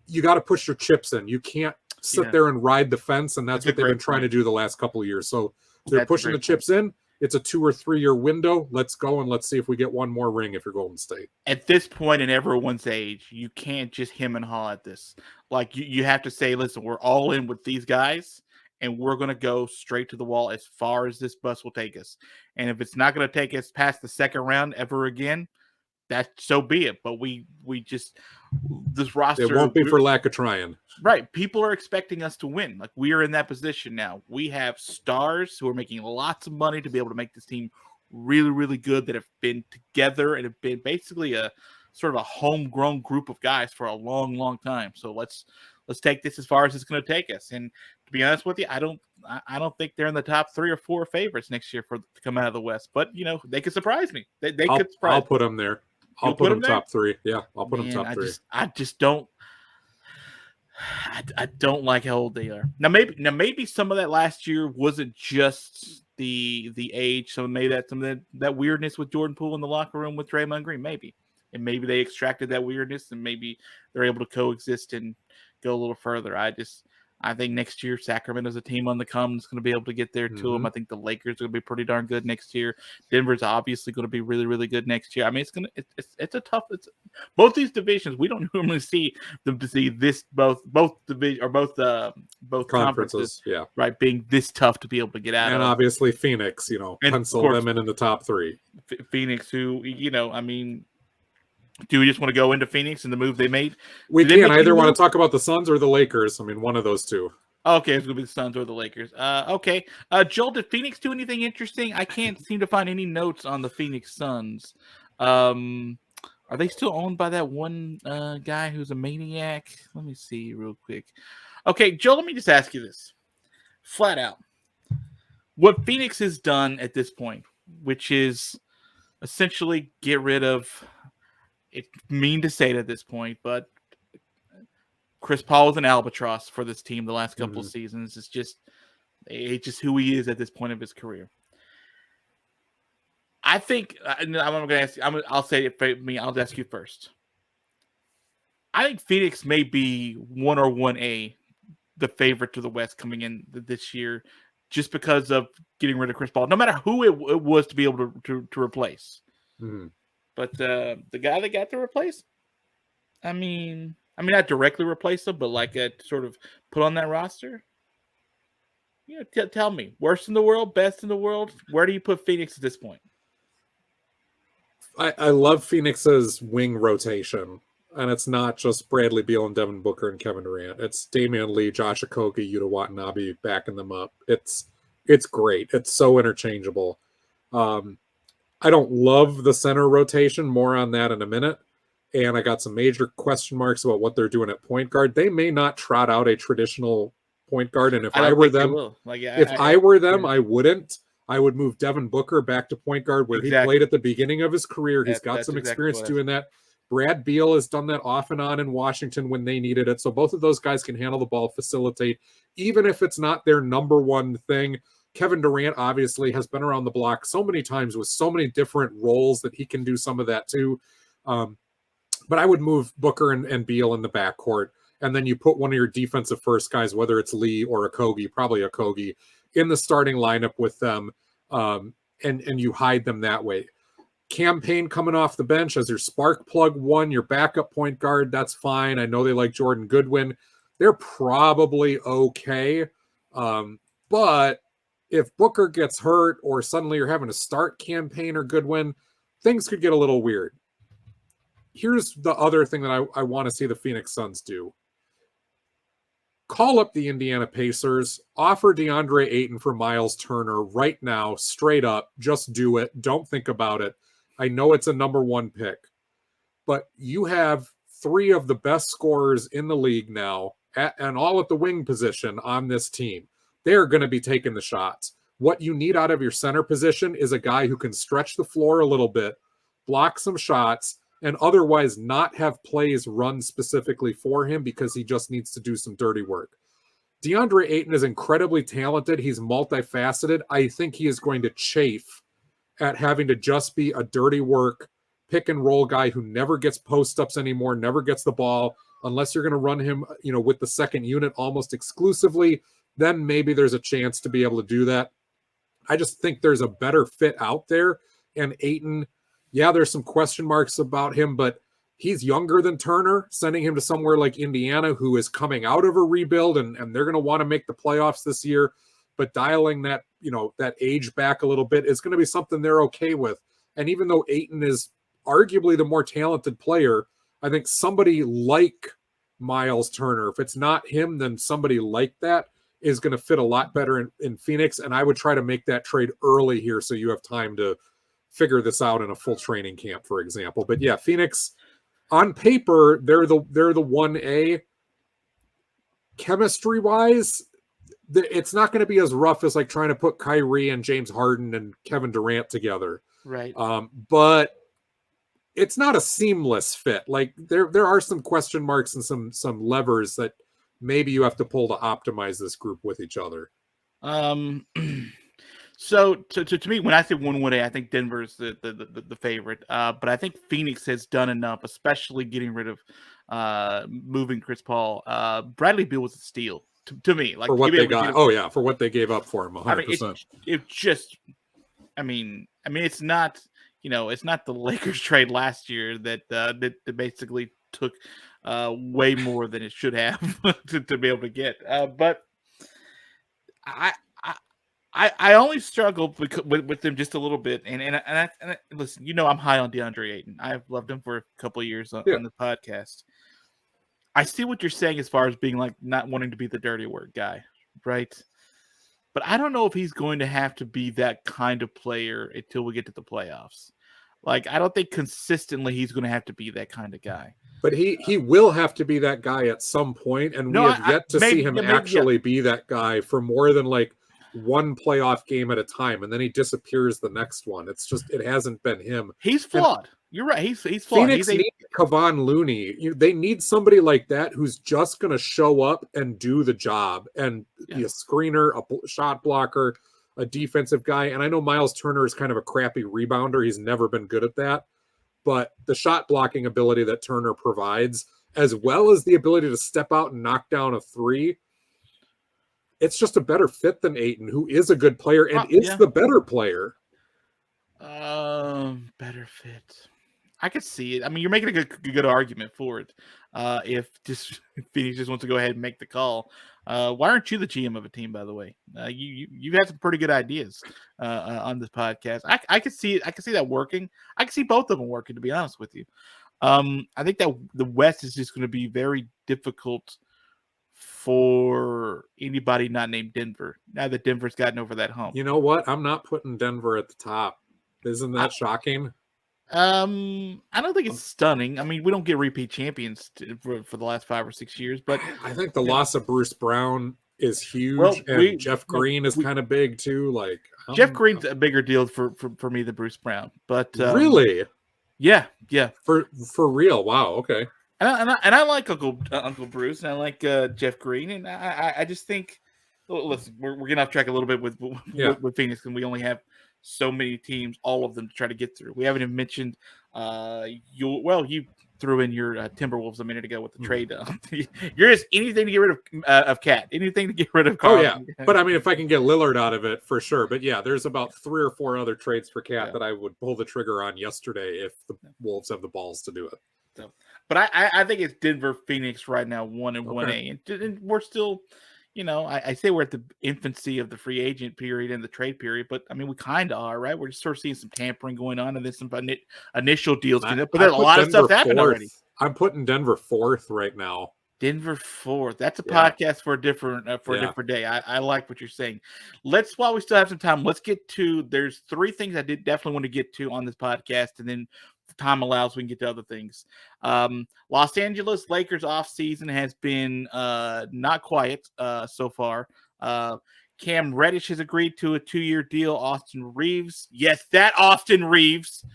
you got to push your chips in. You can't sit there and ride the fence, and that's what they've been trying to do the last couple of years. So they're pushing the chips in. It's a 2 or 3 year window. Let's go and let's see if we get one more ring if you're Golden State. At this point in everyone's age, you can't just hem and haw at this. Like, you have to say, listen, we're all in with these guys, and we're going to go straight to the wall as far as this bus will take us. And if it's not going to take us past the second round ever again, that so be it. But we just this roster. It won't be for lack of trying. Right. People are expecting us to win. Like, we are in that position now. We have stars who are making lots of money to be able to make this team really, really good, that have been together and have been basically a sort of a homegrown group of guys for a long, long time. So let's take this as far as it's going to take us. And to be honest with you, I don't think they're in the top 3 or 4 favorites next year to come out of the West. But they could surprise me. They could surprise. I'll put them there. I'll put them top 3. Yeah, I'll put them top 3. I just don't. I don't like how old they are. Now maybe some of that last year wasn't just the age. So maybe some of that weirdness with Jordan Poole in the locker room with Draymond Green. Maybe they extracted that weirdness, and maybe they're able to coexist and go a little further. I think next year Sacramento's a team on the come that's going to be able to get there to them. I think the Lakers are going to be pretty darn good next year. Denver's obviously going to be really, really good next year. I mean, it's a tough. It's both these divisions. We don't normally see them to see this both division or both conferences, yeah, right, being this tough to be able to get out. And obviously Phoenix, pencil them in the top 3. Phoenix, who I mean. Do we just want to go into Phoenix and the move they made? We can either want to talk about the Suns or the Lakers. I mean, one of those two. Okay, it's going to be the Suns or the Lakers. Okay. Joel, did Phoenix do anything interesting? I can't seem to find any notes on the Phoenix Suns. Are they still owned by that one guy who's a maniac? Let me see real quick. Okay, Joel, let me just ask you this. Flat out. What Phoenix has done at this point, which is essentially get rid of... It's mean to say it at this point, but Chris Paul is an albatross for this team the last couple of seasons. It's just who he is at this point of his career. I think I'm going to ask. I'll say it for me. I'll ask you first. I think Phoenix may be 1 or 1A, the favorite to the West coming in this year, just because of getting rid of Chris Paul. No matter who it was to be able to replace. Mm-hmm. But the guy they got to replace, I mean, not directly replace him, but like sort of put on that roster. Tell me, worst in the world, best in the world. Where do you put Phoenix at this point? I love Phoenix's wing rotation. And it's not just Bradley Beal and Devin Booker and Kevin Durant. It's Damian Lee, Josh Okogie, Yuta Watanabe backing them up. It's great. It's so interchangeable. I don't love the center rotation. More on that in a minute. And I got some major question marks about what they're doing at point guard. They may not trot out a traditional point guard. And if I were them, I wouldn't. I would move Devin Booker back to point guard where he played at the beginning of his career. He's got some experience doing that. Brad Beal has done that off and on in Washington when they needed it. So both of those guys can handle the ball, facilitate, even if it's not their number one thing. Kevin Durant obviously has been around the block so many times with so many different roles that he can do some of that too. But I would move Booker and Beal in the backcourt. And then you put one of your defensive first guys, whether it's Lee or Okogie, probably Okogie, in the starting lineup with them. And you hide them that way. Campaign coming off the bench as your spark plug one, your backup point guard, that's fine. I know they like Jordan Goodwin. They're probably okay. But if Booker gets hurt or suddenly you're having to start Campaign or Goodwin, things could get a little weird. Here's the other thing that I want to see the Phoenix Suns do. Call up the Indiana Pacers, offer DeAndre Ayton for Miles Turner right now, straight up. Just do it. Don't think about it. I know it's a number one pick, but you have three of the best scorers in the league now and all at the wing position on this team. They're going to be taking the shots. What you need out of your center position is a guy who can stretch the floor a little bit, block some shots, and otherwise not have plays run specifically for him because he just needs to do some dirty work. DeAndre Ayton is incredibly talented. He's multifaceted. I think he is going to chafe at having to just be a dirty work, pick and roll guy who never gets post-ups anymore, never gets the ball, unless you're going to run him, with the second unit almost exclusively, then maybe there's a chance to be able to do that. I just think there's a better fit out there. And Ayton, yeah, there's some question marks about him, but he's younger than Turner. Sending him to somewhere like Indiana, who is coming out of a rebuild, and they're going to want to make the playoffs this year, but dialing that, that age back a little bit is going to be something they're okay with. And even though Ayton is arguably the more talented player, I think somebody like Miles Turner, if it's not him, then somebody like that is going to fit a lot better in Phoenix. And I would try to make that trade early here so you have time to figure this out in a full training camp, for example. But yeah, Phoenix, on paper, they're the 1A. Chemistry-wise, it's not going to be as rough as like trying to put Kyrie and James Harden and Kevin Durant together. Right. But it's not a seamless fit. Like there are some question marks and some levers that maybe you have to pull to optimize this group with each other. So to me, when I say 1A, I think Denver's the favorite. But I think Phoenix has done enough, especially getting rid of moving Chris Paul. Bradley Beal was a steal to me. Like for what they got. For what they gave up for him, 100%. It's not, it's not the Lakers trade last year that basically took way more than it should have to be able to get. But I only struggle with them just a little bit, and I listen. I'm high on DeAndre Ayton. I've loved him for a couple of years on the podcast. I see what you're saying as far as being like not wanting to be the dirty work guy, right? But I don't know if he's going to have to be that kind of player until we get to the playoffs. Like, I don't think consistently he's going to have to be that kind of guy. But he will have to be that guy at some point, and we have yet to see him actually be that guy for more than like one playoff game at a time, and then he disappears the next one. It's just, it hasn't been him. He's flawed. You're right. He's flawed. Phoenix needs Kevon Looney. They need somebody like that who's just going to show up and do the job and be a screener, a shot blocker, a defensive guy. And I know Miles Turner is kind of a crappy rebounder. He's never been good at that. But the shot blocking ability that Turner provides, as well as the ability to step out and knock down a three, it's just a better fit than Ayton, who is a good player and is the better player. Better fit. I could see it. I mean, you're making a good argument for it. If Phoenix just wants to go ahead and make the call, why aren't you the GM of a team? By the way, you've had some pretty good ideas on this podcast. I could see it. I could see that working. I could see both of them working. To be honest with you, I think that the West is just going to be very difficult for anybody not named Denver. Now that Denver's gotten over that hump. You know what? I'm not putting Denver at the top. Isn't that shocking? I don't think it's stunning. I mean, we don't get repeat champions for the last 5 or 6 years, but I think the loss of Bruce Brown is huge, Well, and Jeff Green is kind of big too. Like Jeff Green's a bigger deal for me than Bruce Brown, but really, yeah, for real. Wow, okay. And I like Uncle Bruce, and I like Jeff Green, and I just think, listen, we're getting off track a little bit with Phoenix, and we only have so many teams, all of them to try to get through. We haven't even mentioned you threw in your Timberwolves a minute ago with the trade. You're just anything to get rid of Cat, anything to get rid of Carl. Oh yeah, but I mean, if I can get Lillard out of it, for sure. But yeah, there's about 3 or 4 other trades for Cat that I would pull the trigger on yesterday if the Wolves have the balls to do it. So, but I think it's Denver, Phoenix right now, 1 and 1A, and we're still, I say we're at the infancy of the free agent period and the trade period, but I mean we kind of are, right? We're just sort of seeing some tampering going on, and then some initial deals, but there's a lot of stuff happening already. I'm putting Denver 4th right now. Denver 4th. That's a podcast for a different day. I like what you're saying. While we still have some time, let's get to. There's 3 things I did definitely want to get to on this podcast, and then if time allows, we can get to other things. Los Angeles Lakers offseason has been not quiet so far. Cam Reddish has agreed to a 2-year deal. Austin Reeves, yes, that Austin Reeves,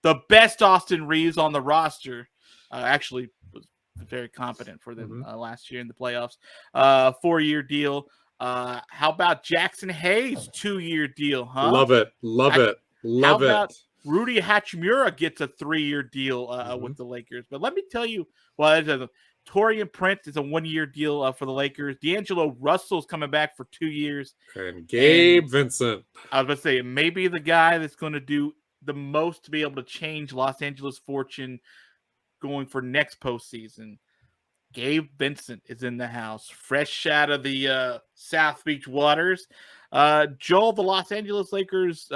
the best Austin Reeves on the roster, actually was very competent for them last year in the playoffs. 4-year deal. How about Jackson Hayes' 2-year deal? Huh? Love it. How about Rudy Hachimura gets a 3-year deal with the Lakers? But let me tell you, Taurean Prince is a 1-year deal for the Lakers. D'Angelo Russell's coming back for 2 years. And Gabe Vincent. I was about to say, maybe the guy that's going to do the most to be able to change Los Angeles' fortune going for next postseason. Gabe Vincent is in the house, fresh out of the South Beach waters. Joel, the Los Angeles Lakers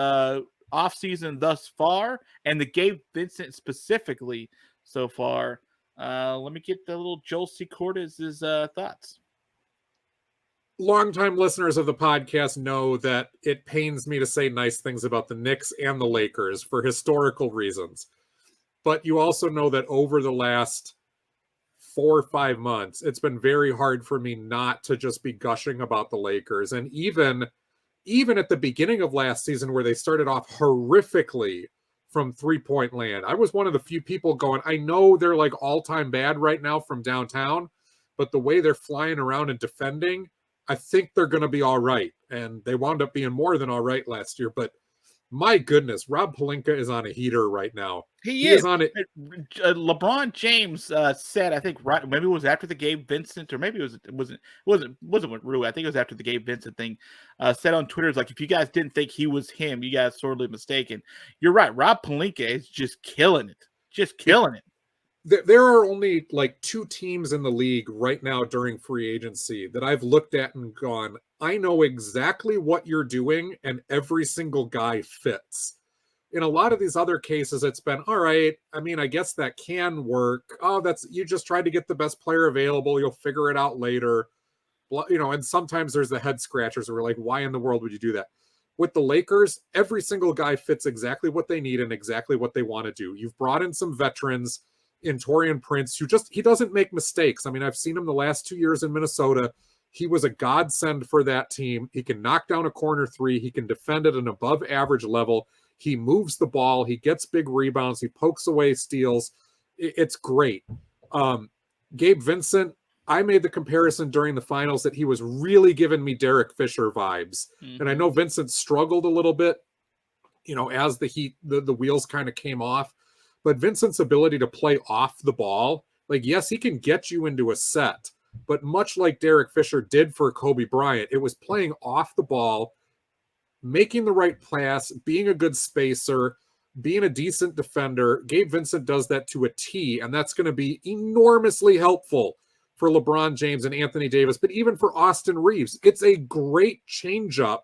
offseason thus far, and the Gabe Vincent specifically so far. Let me get the little Joel C. Cortez's thoughts. Longtime listeners of the podcast know that it pains me to say nice things about the Knicks and the Lakers for historical reasons. But you also know that over the last 4 or 5 months, it's been very hard for me not to just be gushing about the Lakers. And even at the beginning of last season, where they started off horrifically from 3-point land, I was one of the few people going, I know they're like all-time bad right now from downtown, but the way they're flying around and defending, I think they're going to be all right. And they wound up being more than all right last year. But my goodness, Rob Pelinka is on a heater right now. He is on it. LeBron James said, I think maybe it was after the Gabe Vincent, or maybe it wasn't with Rue. I think it was after the Gabe Vincent thing. Said on Twitter, like, if you guys didn't think he was him, you guys sorely mistaken. You're right. Rob Pelinka is just killing it. There are only like 2 teams in the league right now during free agency that I've looked at and gone, I know exactly what you're doing, and every single guy fits. In a lot of these other cases, it's been, all right, I mean, I guess that can work. Oh, you just tried to get the best player available. You'll figure it out later. And sometimes there's the head scratchers where we're like, why in the world would you do that? With the Lakers, every single guy fits exactly what they need and exactly what they want to do. You've brought in some veterans in Taurean Prince, he doesn't make mistakes. I mean, I've seen him the last 2 years in Minnesota. He was a godsend for that team. He can knock down a corner 3. He can defend at an above average level. He moves the ball. He gets big rebounds. He pokes away steals. It's great. Gabe Vincent, I made the comparison during the finals that he was really giving me Derek Fisher vibes. And I know Vincent struggled a little bit, as the wheels kind of came off. But Vincent's ability to play off the ball, like, yes, he can get you into a set, but much like Derek Fisher did for Kobe Bryant, it was playing off the ball, making the right pass, being a good spacer, being a decent defender. Gabe Vincent does that to a T, and that's going to be enormously helpful for LeBron James and Anthony Davis, but even for Austin Reeves. It's a great changeup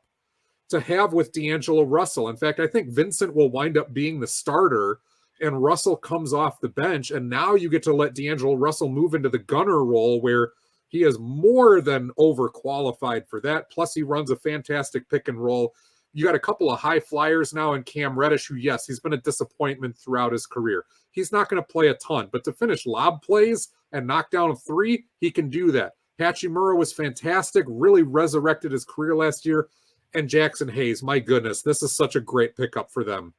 to have with D'Angelo Russell. In fact, I think Vincent will wind up being the starter and Russell comes off the bench, and now you get to let D'Angelo Russell move into the gunner role where he is more than overqualified for that. Plus, he runs a fantastic pick and roll. You got a couple of high flyers now in Cam Reddish, who, yes, he's been a disappointment throughout his career. He's not going to play a ton, but to finish lob plays and knock down a three, he can do that. Hachimura was fantastic, really resurrected his career last year. And Jackson Hayes, my goodness, this is such a great pickup for them.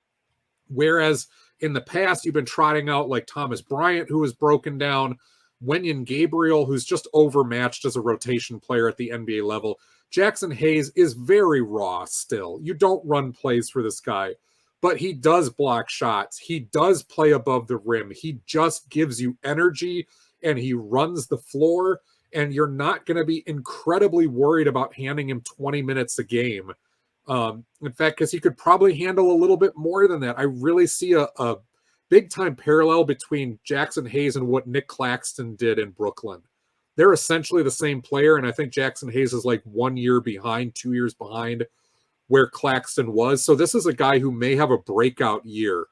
Whereas in the past, you've been trotting out like Thomas Bryant, who was broken down, Wenyen Gabriel, who's just overmatched as a rotation player at the NBA level. Jackson Hayes is very raw still. You don't run plays for this guy, but he does block shots. He does play above the rim. He just gives you energy, and he runs the floor, and you're not going to be incredibly worried about handing him 20 minutes a game. In fact, because he could probably handle a little bit more than that. I really see a big-time parallel between Jackson Hayes and what Nick Claxton did in Brooklyn. They're essentially the same player, and I think Jackson Hayes is like 1 year behind, 2 years behind where Claxton was. So this is a guy who may have a breakout year.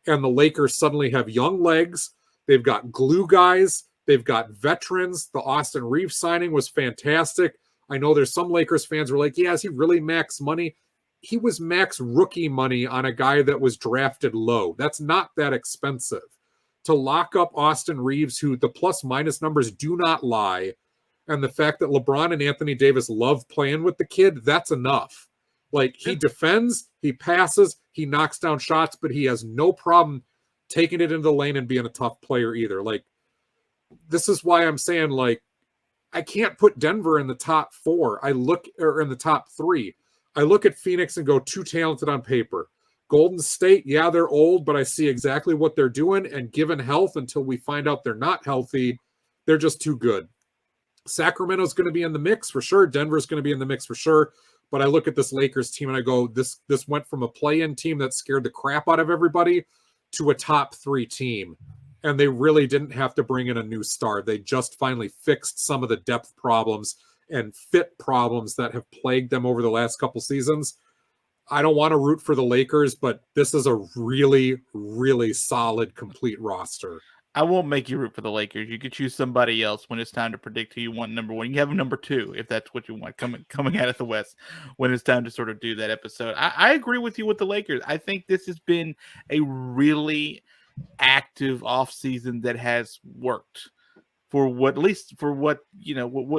And the Lakers suddenly have young legs. They've got glue guys. They've got veterans. The Austin Reeves signing was fantastic. I know there's some Lakers fans who are like, yeah, is he really max money? He was max rookie money on a guy that was drafted low. That's not that expensive. To lock up Austin Reeves, who the plus-minus numbers do not lie, and the fact that LeBron and Anthony Davis love playing with the kid, that's enough. Like, he defends, he passes, he knocks down shots, but he has no problem taking it into the lane and being a tough player either. Like, this is why I'm saying, like, I can't put Denver in the top four. Or in the top three. I look at Phoenix and go, too talented on paper. Golden State, yeah, they're old, but I see exactly what they're doing. And given health, until we find out they're not healthy, they're just too good. Sacramento's going to be in the mix for sure. Denver's going to be in the mix for sure. But I look at this Lakers team and I go, this went from a play-in team that scared the crap out of everybody to a top three team. And they really didn't have to bring in a new star. They just finally fixed some of the depth problems and fit problems that have plagued them over the last couple seasons. I don't want to root for the Lakers, but this is a really, really solid, complete roster. I won't make you root for the Lakers. You could choose somebody else when it's time to predict who you want number one. You have number two if that's what you want coming out of the West when it's time to sort of do that episode. I agree with you with the Lakers. I think this has been a really active offseason that has worked for what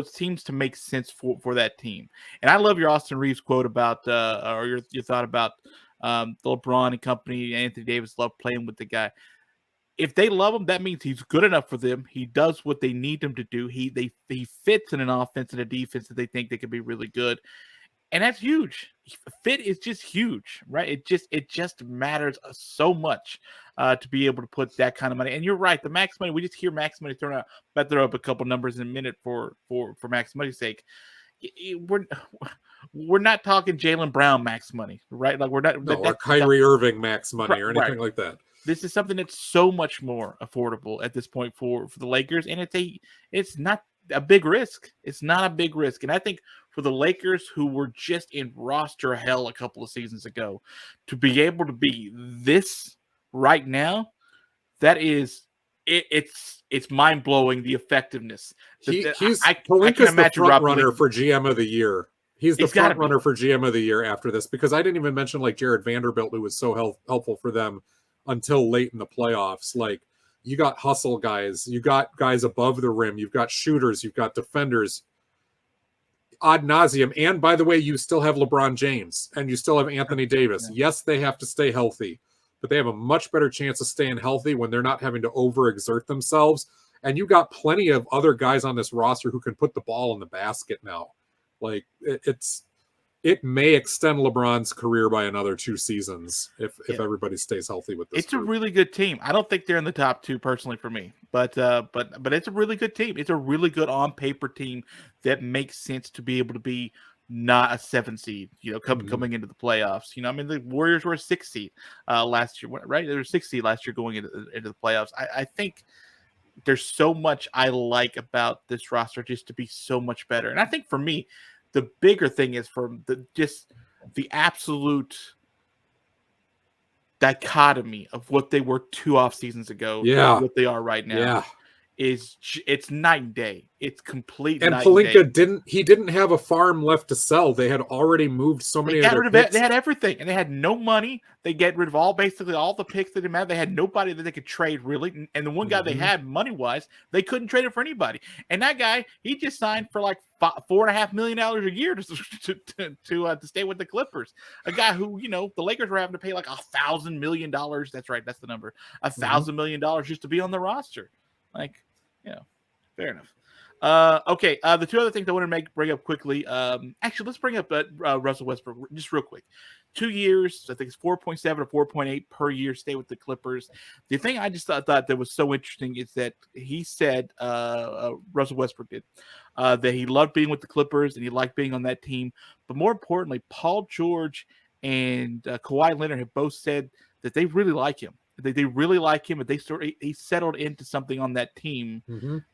seems to make sense for that team. And I love your Austin Reeves quote about or your thought about the LeBron and company. Anthony Davis love playing with the guy. If they love him, that means he's good enough for them. He does what they need him to do. He fits in an offense and a defense that they think they could be really good. And that's huge. Fit is just huge, right? It just matters so much to be able to put that kind of money. And you're right, the max money. We just hear max money thrown out. But throw up a couple numbers in a minute for max money's sake. We're not talking Jaylen Brown max money, right? Like we're not. No, or Kyrie Irving max money or anything like that. This is something that's so much more affordable at this point for the Lakers, and it's not a big risk. It's not a big risk, and I think for the Lakers, who were just in roster hell a couple of seasons ago, to be able to be this right now, that is it's mind blowing the effectiveness. He's the front runner for GM of the year. He's the front runner for GM of the year after this, because I didn't even mention like Jared Vanderbilt, who was so helpful for them until late in the playoffs. Like, you got hustle guys, you got guys above the rim, you've got shooters, you've got defenders ad nauseum. And by the way, you still have LeBron James and you still have Anthony Davis. Yeah. Yes, they have to stay healthy, but they have a much better chance of staying healthy when they're not having to overexert themselves. And you got plenty of other guys on this roster who can put the ball in the basket now. Like, it may extend LeBron's career by another 2 seasons if everybody stays healthy with this. It's a really good team. I don't think they're in the top 2 personally for me, but it's a really good team. It's a really good on paper team that makes sense to be able to be not a 7 seed, coming into the playoffs. I mean, the Warriors were a 6 seed last year, right? They were a 6 seed last year going into the playoffs. I think there's so much I like about this roster just to be so much better. And I think for me, the bigger thing is from the absolute dichotomy of what they were 2 off seasons ago Yeah. to what they are right now. Yeah. It's night and day. It's complete And night and day. Pelinka didn't have a farm left to sell. They had already moved so many They of got their rid of picks. it. They had everything, and they had no money. They get rid of basically all the picks that they had. They had nobody that they could trade really, and the one guy they had money wise, they couldn't trade it for anybody. And that guy, he just signed for like $4.5 million a year to stay with the Clippers. A guy who the Lakers were having to pay like $1,000 million. That's right, that's the number. $1,000 million just to be on the roster. Like, fair enough. Okay. The two other things I want to bring up quickly. Actually, let's bring up Russell Westbrook just real quick. 2 years, I think it's 4.7 or 4.8 per year. Stay with the Clippers. The thing I just thought that was so interesting is that he said, Russell Westbrook did, that he loved being with the Clippers and he liked being on that team. But more importantly, Paul George and Kawhi Leonard have both said that they really like him. They really like him, and he settled into something on that team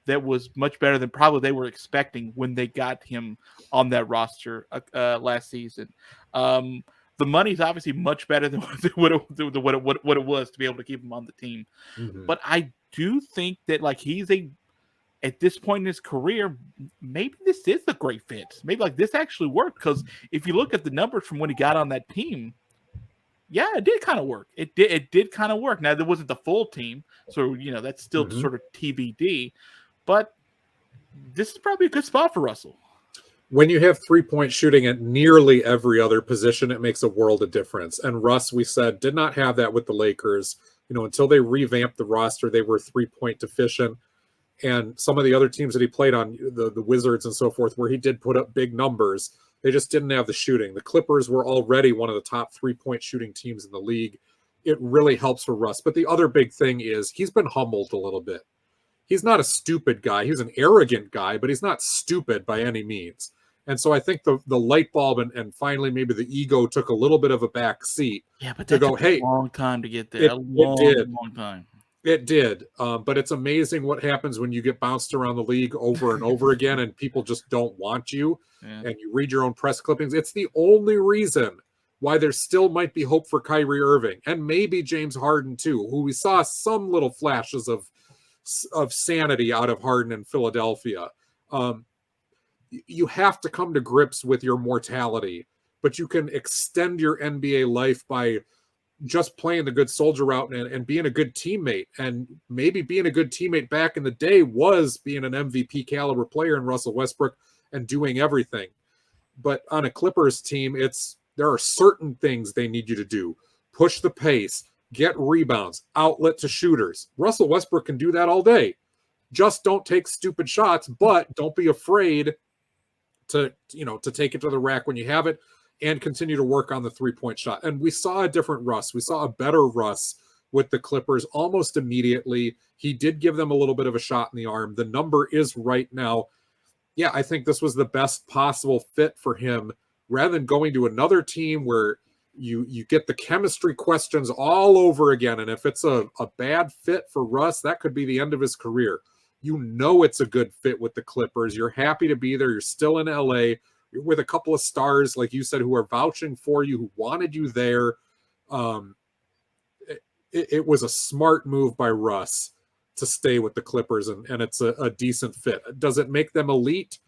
that was much better than probably they were expecting when they got him on that roster last season. The money's obviously much better than what it was to be able to keep him on the team. But I do think that he's at this point in his career, maybe this is a great fit. Maybe this actually worked, because if you look at the numbers from when he got on that team, yeah, it did kind of work. It did kind of work. Now, there wasn't the full team, so that's still sort of TBD. But this is probably a good spot for Russell. When you have 3-point shooting at nearly every other position, it makes a world of difference. And Russ, we said, did not have that with the Lakers. Until they revamped the roster, they were 3-point deficient. And some of the other teams that he played on, the Wizards and so forth, where he did put up big numbers, they just didn't have the shooting. The Clippers were already one of the top 3-point shooting teams in the league. It really helps for Russ. But the other big thing is he's been humbled a little bit. He's not a stupid guy. He's an arrogant guy, but he's not stupid by any means. And so I think the light bulb and finally maybe the ego took a little bit of a back seat. Yeah, but that took a long time to get there. It did. Long time. It did. But it's amazing what happens when you get bounced around the league over and over again and people just don't want you. Yeah. And you read your own press clippings. It's the only reason why there still might be hope for Kyrie Irving and maybe James Harden too, who we saw some little flashes of sanity out of Harden in Philadelphia. You have to come to grips with your mortality, but you can extend your NBA life by just playing the good soldier route and being a good teammate. And maybe being a good teammate back in the day was being an MVP caliber player in Russell Westbrook and doing everything. But on a Clippers team, there are certain things they need you to do. Push the pace, get rebounds, outlet to shooters. Russell Westbrook can do that all day. Just don't take stupid shots, but don't be afraid to take it to the rack when you have it and continue to work on the 3-point shot. And we saw a different Russ. We saw a better Russ with the Clippers almost immediately. He did give them a little bit of a shot in the arm. The number is right now. Yeah, I think this was the best possible fit for him rather than going to another team where you get the chemistry questions all over again. And if it's a bad fit for Russ, that could be the end of his career. It's a good fit with the Clippers. You're happy to be there. You're still in LA. You're with a couple of stars, like you said, who are vouching for you, who wanted you there. It was a smart move by Russ to stay with the Clippers, and it's a decent fit. Does it make them elite?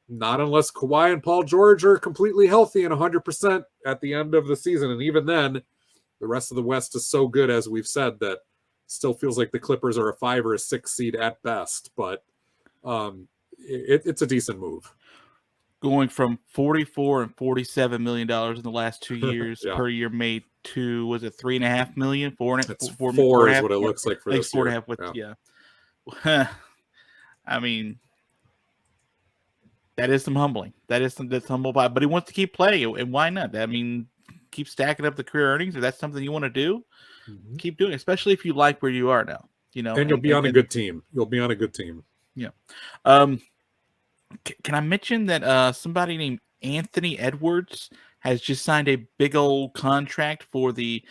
Not unless Kawhi and Paul George are completely healthy and 100% at the end of the season. And even then, the rest of the West is so good, as we've said, that still feels like the Clippers are a 5 or a 6 seed at best. But it's a decent move. Going from $44 and $47 million in the last 2 years per year made to, was it $3.5 million? Four is what it looks like for this year. 4.5 with, yeah. I mean, that is some humbling. That's humble, but he wants to keep playing, and why not? I mean, keep stacking up the career earnings. If that's something you want to do, keep doing it, especially if you like where you are now. And you'll be on a good team. You'll be on a good team. Yeah. Can I mention that somebody named Anthony Edwards has just signed a big old contract for the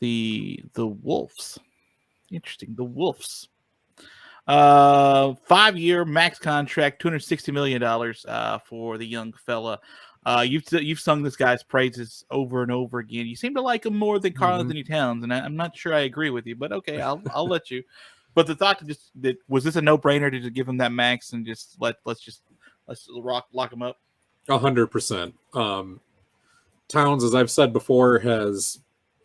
Wolves. Interesting, the Wolves. 5-year max contract, $260 million for the young fella. You've sung this guy's praises over and over again. You seem to like him more than Karl Anthony Towns, and I'm not sure I agree with you, but okay, I'll let you. But the thought that was this a no brainer to just give him that max and just let's lock him up. 100%. Towns, as I've said before,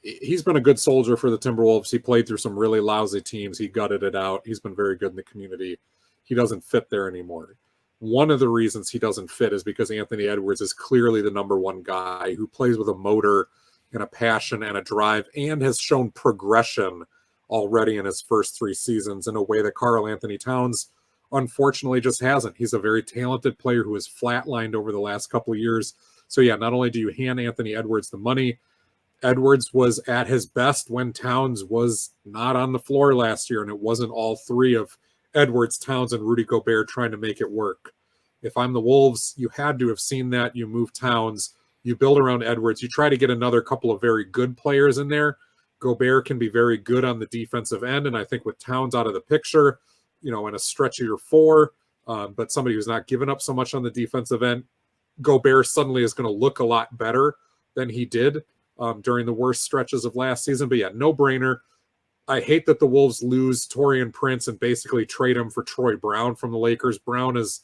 he's been a good soldier for the Timberwolves. He played through some really lousy teams. He gutted it out. He's been very good in the community. He doesn't fit there anymore. One of the reasons he doesn't fit is because Anthony Edwards is clearly the number one guy who plays with a motor and a passion and a drive and has shown progression already in his first 3 seasons in a way that Karl Anthony Towns unfortunately just hasn't. He's a very talented player who has flatlined over the last couple of years. So yeah, not only do you hand Anthony Edwards the money, Edwards was at his best when Towns was not on the floor last year, and it wasn't all 3 of Edwards, Towns, and Rudy Gobert trying to make it work. If I'm the Wolves, you had to have seen that. You move Towns, you build around Edwards, you try to get another couple of very good players in there. Gobert can be very good on the defensive end, and I think with Towns out of the picture, in a stretch of your 4, but somebody who's not giving up so much on the defensive end, Gobert suddenly is going to look a lot better than he did during the worst stretches of last season. But yeah, no brainer. I hate that the Wolves lose Taurean Prince and basically trade him for Troy Brown from the Lakers. Brown is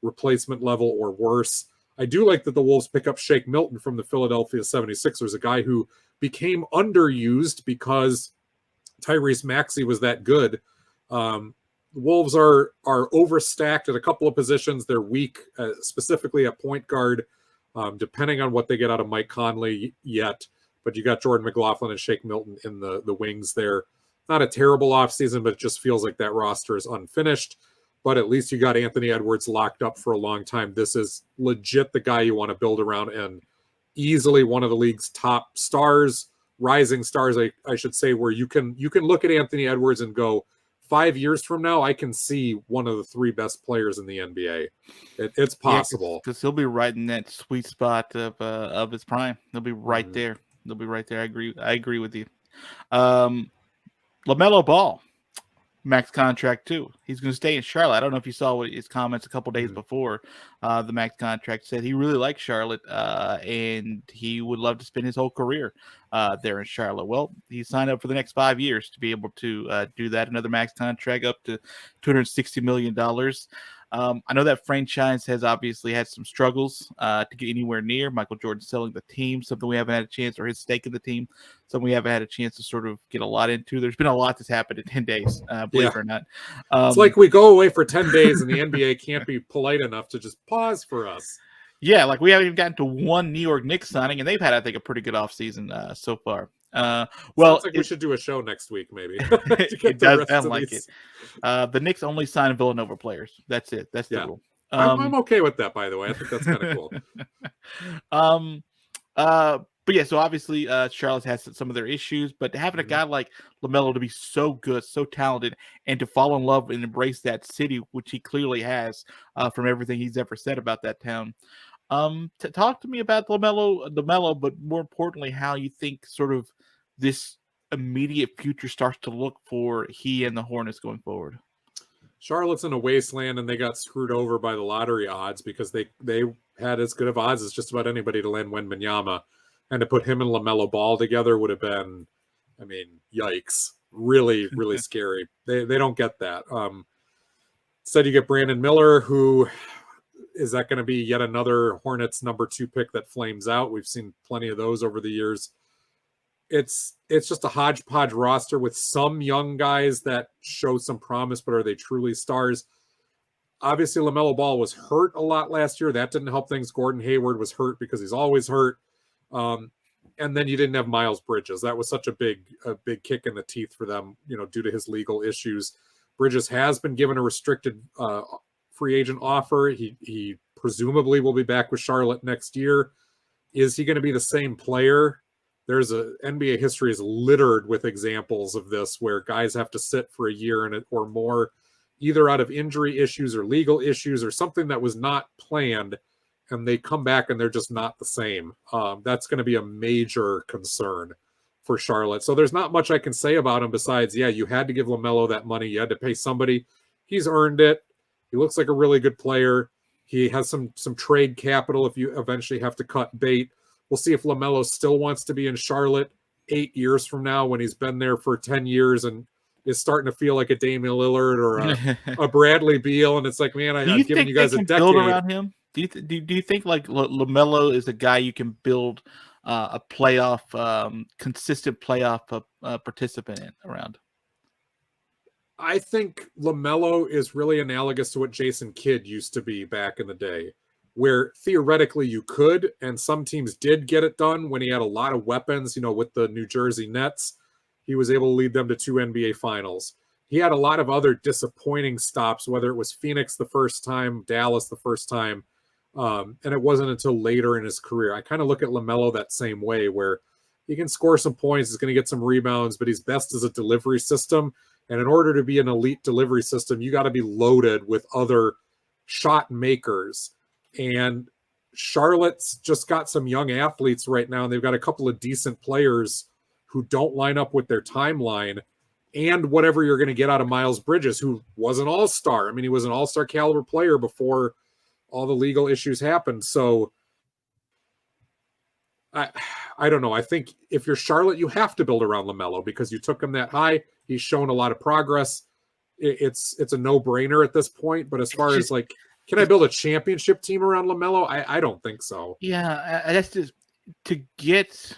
replacement level or worse. I do like that the Wolves pick up Shake Milton from the Philadelphia 76ers, a guy who became underused because Tyrese Maxey was that good. The Wolves are overstacked at a couple of positions. They're weak, specifically at point guard, depending on what they get out of Mike Conley yet. But you got Jordan McLaughlin and Shake Milton in the wings there. Not a terrible offseason, but it just feels like that roster is unfinished. But at least you got Anthony Edwards locked up for a long time. This is legit the guy you want to build around, and easily one of the league's top stars, rising stars, I should say, where you can look at Anthony Edwards and go, 5 years from now, I can see one of the 3 best players in the NBA. It's possible. Because he'll be right in that sweet spot of his prime. He'll be right there. They'll be right there. I agree with you. LaMelo Ball, max contract too. He's going to stay in Charlotte. I don't know if you saw what his comments a couple days before the max contract said. He really likes Charlotte, and he would love to spend his whole career there in Charlotte. Well, he signed up for the next 5 years to be able to do that. Another max contract up to $260 million. I know that franchise has obviously had some struggles to get anywhere near. Michael Jordan selling the team, something we haven't had a chance, or his stake in the team, something we haven't had a chance to sort of get a lot into. There's been a lot that's happened in 10 days, believe it or not. It's like we go away for 10 days and the NBA can't be polite enough to just pause for us. Yeah, like we haven't even gotten to one New York Knicks signing, and they've had, I think, a pretty good offseason so far. Well, sounds like we should do a show next week, maybe. It does sound like it. The Knicks only sign Villanova players. That's it. That's the rule. I'm okay with that, by the way. I think that's kind of cool. But yeah, so obviously Charlotte has some of their issues, but having a guy like LaMelo to be so good, so talented, and to fall in love and embrace that city, which he clearly has from everything he's ever said about that town. To talk to me about LaMelo, but more importantly, how you think sort of this immediate future starts to look for he and the Hornets going forward. Charlotte's in a wasteland, and they got screwed over by the lottery odds because they had as good of odds as just about anybody to land Wembanyama, and to put him and LaMelo Ball together would have been, I mean, yikes, really, really scary. They don't get that. Instead, you get Brandon Miller, who is that going to be yet another Hornets number 2 pick that flames out? We've seen plenty of those over the years. It's just a hodgepodge roster with some young guys that show some promise, but are they truly stars? Obviously, LaMelo Ball was hurt a lot last year. That didn't help things. Gordon Hayward was hurt because he's always hurt. And then you didn't have Miles Bridges. That was such a big kick in the teeth for them, due to his legal issues. Bridges has been given a restricted free agent offer. He presumably will be back with Charlotte next year. Is he going to be the same player? NBA history is littered with examples of this where guys have to sit for a year or more, either out of injury issues or legal issues or something that was not planned, and they come back and they're just not the same. That's going to be a major concern for Charlotte. So there's not much I can say about him besides, you had to give LaMelo that money. You had to pay somebody. he's earned it. He looks like a really good player. He has some trade capital if you eventually have to cut bait. We'll see if LaMelo still wants to be in Charlotte 8 years from now when he's been there for 10 years and is starting to feel like a Damian Lillard or a Bradley Beal. And it's like, man, Do you I've given think you they guys a can build decade. around him? Do you think like LaMelo is a guy you can build a playoff, consistent playoff participant around? I think LaMelo is really analogous to what Jason Kidd used to be back in the day, where theoretically you could, and some teams did get it done when he had a lot of weapons, with the New Jersey Nets. He was able to lead them to 2 NBA finals. He had a lot of other disappointing stops, whether it was Phoenix the first time, Dallas the first time, and it wasn't until later in his career. I kind of look at LaMelo that same way, where he can score some points, he's going to get some rebounds, but he's best as a delivery system. And in order to be an elite delivery system, you got to be loaded with other shot makers. And Charlotte's just got some young athletes right now, and they've got a couple of decent players who don't line up with their timeline. And whatever you're going to get out of Miles Bridges, who was an all-star. I mean, he was an all-star caliber player before all the legal issues happened. So I don't know. I think if you're Charlotte, you have to build around LaMelo because you took him that high. He's shown a lot of progress. It's a no-brainer at this point. But as far as like, can I build a championship team around LaMelo? I don't think so. Yeah, that's just to get.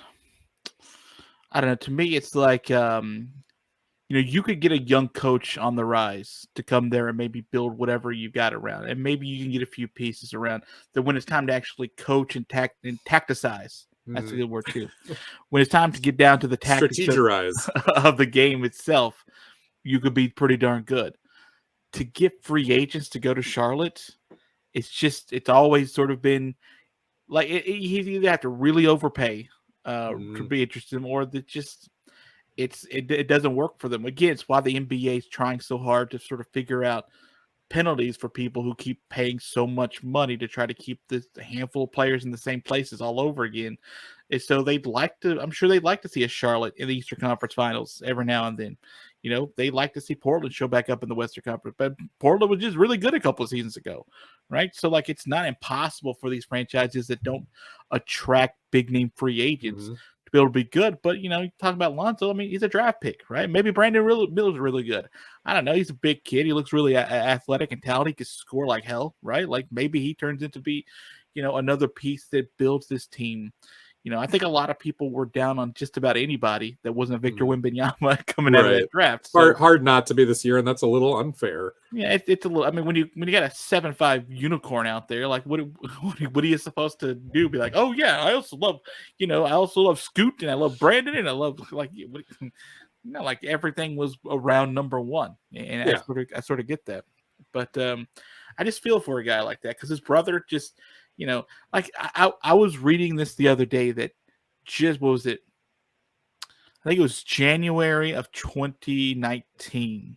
I don't know. To me, it's like you could get a young coach on the rise to come there and maybe build whatever you got around, and maybe you can get a few pieces around that when it's time to actually coach and tacticize. That's a good word too. When it's time to get down to the tactics of the game itself, you could be pretty darn good. To get free agents to go to Charlotte, it's always sort of been like you either have to really overpay to be interested, or that just it doesn't work for them. Again, it's why the NBA is trying so hard to sort of figure out penalties for people who keep paying so much money to try to keep this handful of players in the same places all over again. And so I'm sure they'd like to see a Charlotte in the Eastern Conference Finals every now and then. They like to see Portland show back up in the Western Conference, but Portland was just really good a couple of seasons ago, right? So like, it's not impossible for these franchises that don't attract big name free agents to be able to be good. But you talk about Lonzo. I mean, he's a draft pick, right? Maybe Brandon Miller's really good. I don't know. He's a big kid. He looks really athletic and talented. He can score like hell, right? Like maybe he turns into be, another piece that builds this team. I think a lot of people were down on just about anybody that wasn't Victor Wembanyama coming out of that draft. So, hard not to be this year, and that's a little unfair. Yeah, it's a little. I mean, when you got a 7'5" unicorn out there, like what are you supposed to do? Be like, oh yeah, I also love Scoot and I love Brandon and I love like like everything was around number one, and I sort of get that, but I just feel for a guy like that because his brother just. Like I was reading this the other day that what was it? I think it was January of 2019.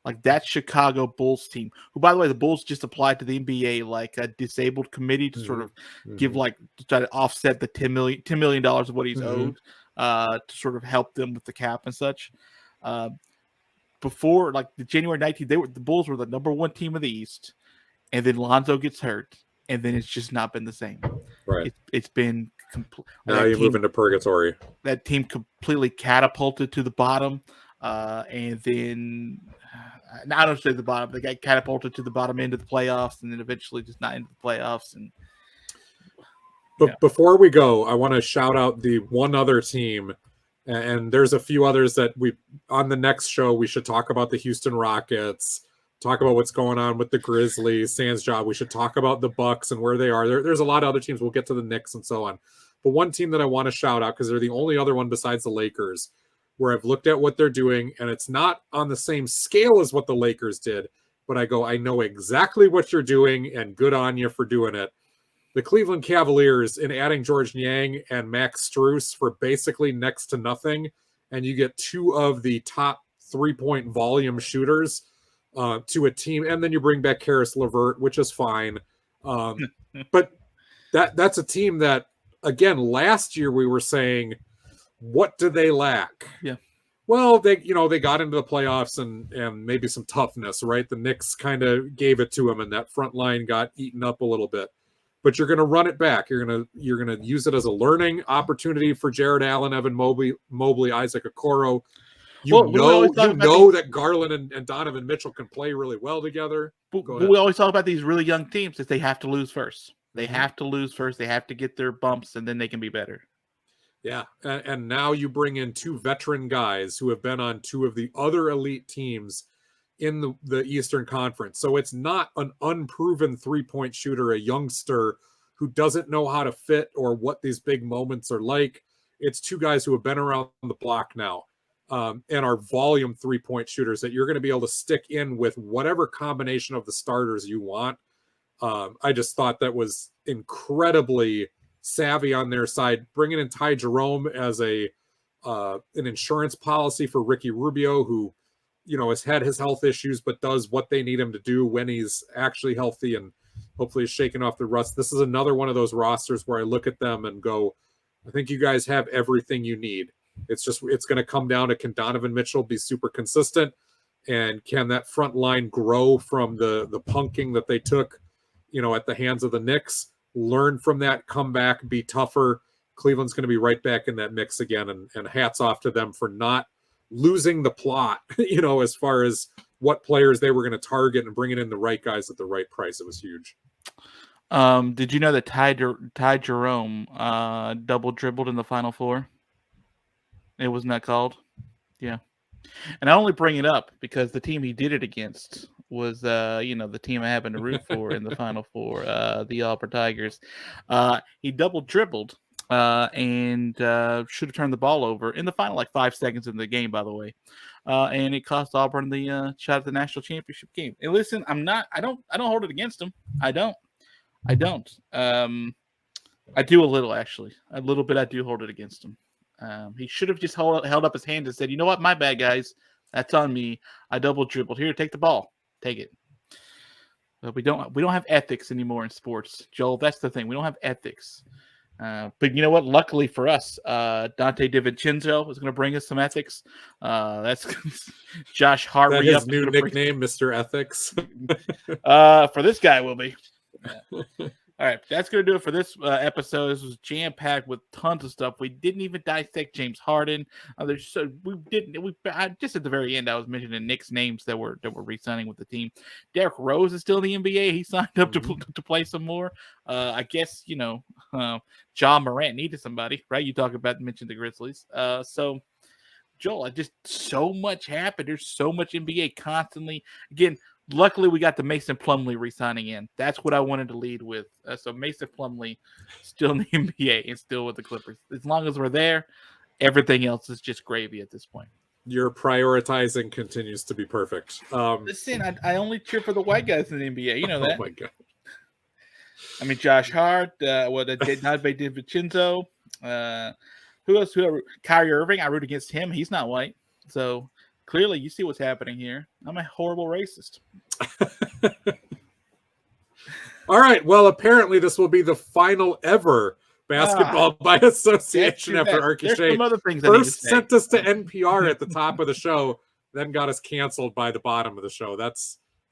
Like that Chicago Bulls team, who by the way, the Bulls just applied to the NBA like a disabled committee to sort of give to try to offset the $10 million of what he's owed to sort of help them with the cap and such. Before like the January 19th, the Bulls were the number one team of the East, and then Lonzo gets hurt. And then it's just not been the same. Right. It's been now you move into purgatory. That team completely catapulted to the bottom, and then I don't say the bottom. They got catapulted to the bottom end of the playoffs, and then eventually just not into the playoffs. But before we go, I want to shout out the one other team, and there's a few others that on the next show we should talk about the Houston Rockets. Talk about what's going on with the Grizzlies, Sans job. We should talk about the Bucks and where they are. There's a lot of other teams. We'll get to the Knicks and so on. But one team that I want to shout out, because they're the only other one besides the Lakers, where I've looked at what they're doing, and it's not on the same scale as what the Lakers did, but I know exactly what you're doing, and good on you for doing it. The Cleveland Cavaliers, in adding George Niang and Max Strus for basically next to nothing, and you get two of the top 3-point volume shooters to a team, and then you bring back Karis LeVert, which is fine. But that's a team that, again, last year we were saying, what do they lack? Yeah. Well, they got into the playoffs and maybe some toughness, right? The Knicks kind of gave it to them, and that front line got eaten up a little bit. But you're going to run it back. You're going to use it as a learning opportunity for Jared Allen, Evan Mobley, Isaac Okoro. You know that Garland and Donovan Mitchell can play really well together. But we always talk about these really young teams that they have to lose first. They Mm-hmm. have to lose first. They have to get their bumps, and then they can be better. Yeah, and now you bring in two veteran guys who have been on two of the other elite teams in the Eastern Conference. So it's not an unproven three-point shooter, a youngster who doesn't know how to fit or what these big moments are like. It's two guys who have been around the block now and are volume three-point shooters that you're going to be able to stick in with whatever combination of the starters you want. I just thought that was incredibly savvy on their side, bringing in Ty Jerome as an insurance policy for Ricky Rubio, who has had his health issues but does what they need him to do when he's actually healthy and hopefully is shaking off the rust. This is another one of those rosters where I look at them and go, I think you guys have everything you need. It's going to come down to, can Donovan Mitchell be super consistent, and can that front line grow from the punking that they took at the hands of the Knicks, learn from that, come back, be tougher. Cleveland's going to be right back in that mix again, and hats off to them for not losing the plot, as far as what players they were going to target and bringing in the right guys at the right price. It was huge. Did you know that Ty Jerome double dribbled in the Final Four? It was not called. Yeah. And I only bring it up because the team he did it against was, the team I happen to root for in the Final Four, the Auburn Tigers. He double dribbled and should have turned the ball over in the final 5 seconds in the game, by the way. And it cost Auburn the shot at the national championship game. And listen, I don't hold it against him. I don't. I do a little, actually. A little bit I do hold it against him. He should have just held up his hand and said, "You know what? My bad, guys. That's on me. I double dribbled. Here, take the ball. Take it." But we don't have ethics anymore in sports, Joel. That's the thing. We don't have ethics. But you know what? Luckily for us, Dante DiVincenzo is going to bring us some ethics. That's Josh Hart. That his new nickname, Mr. Ethics. For this guy will be. All right, that's going to do it for this episode. This was jam-packed with tons of stuff. We didn't even dissect James Harden. Just at the very end, I was mentioning Knicks names that were re-signing with the team. Derrick Rose is still in the NBA. He signed up to play some more. I guess, Ja Morant needed somebody, right? You mentioned the Grizzlies. So, Joel, so much happened. There's so much NBA constantly. Again, luckily, we got the Mason Plumlee re-signing in. That's what I wanted to lead with. So Mason Plumlee still in the NBA and still with the Clippers. As long as we're there, everything else is just gravy at this point. Your prioritizing continues to be perfect. Listen, I only cheer for the white guys in the NBA. You know that. Oh, my God. I mean, Josh Hart, Dante DiVincenzo. Who else? Kyrie Irving. I root against him. He's not white. So clearly, you see what's happening here. I'm a horrible racist. All right. Well, apparently this will be the final ever basketball by association after Arky Shea first sent us to NPR at the top of the show, then got us canceled by the bottom of the show. That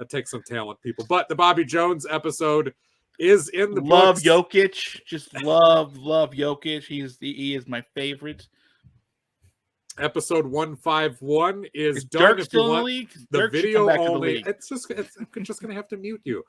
takes some talent, people. But the Bobby Jones episode is in the love books. Jokic. Just love Jokic. He is my favorite. Episode 151 is done. Dirk if still you want in the league? the Dirk video only, I'm just gonna have to mute you.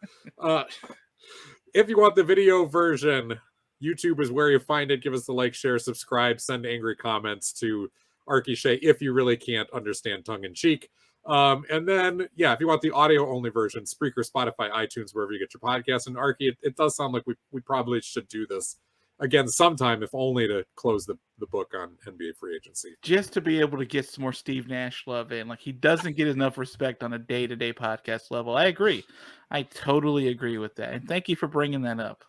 If you want the video version, YouTube is where you find it. Give us the like, share, subscribe, send angry comments to Arky Shea if you really can't understand tongue in cheek. And then, if you want the audio only version, Spreaker, Spotify, iTunes, wherever you get your podcasts. And Arky, it does sound like we probably should do this again sometime, if only to close the book on NBA free agency. Just to be able to get some more Steve Nash love in. He doesn't get enough respect on a day-to-day podcast level. I agree. I totally agree with that. And thank you for bringing that up.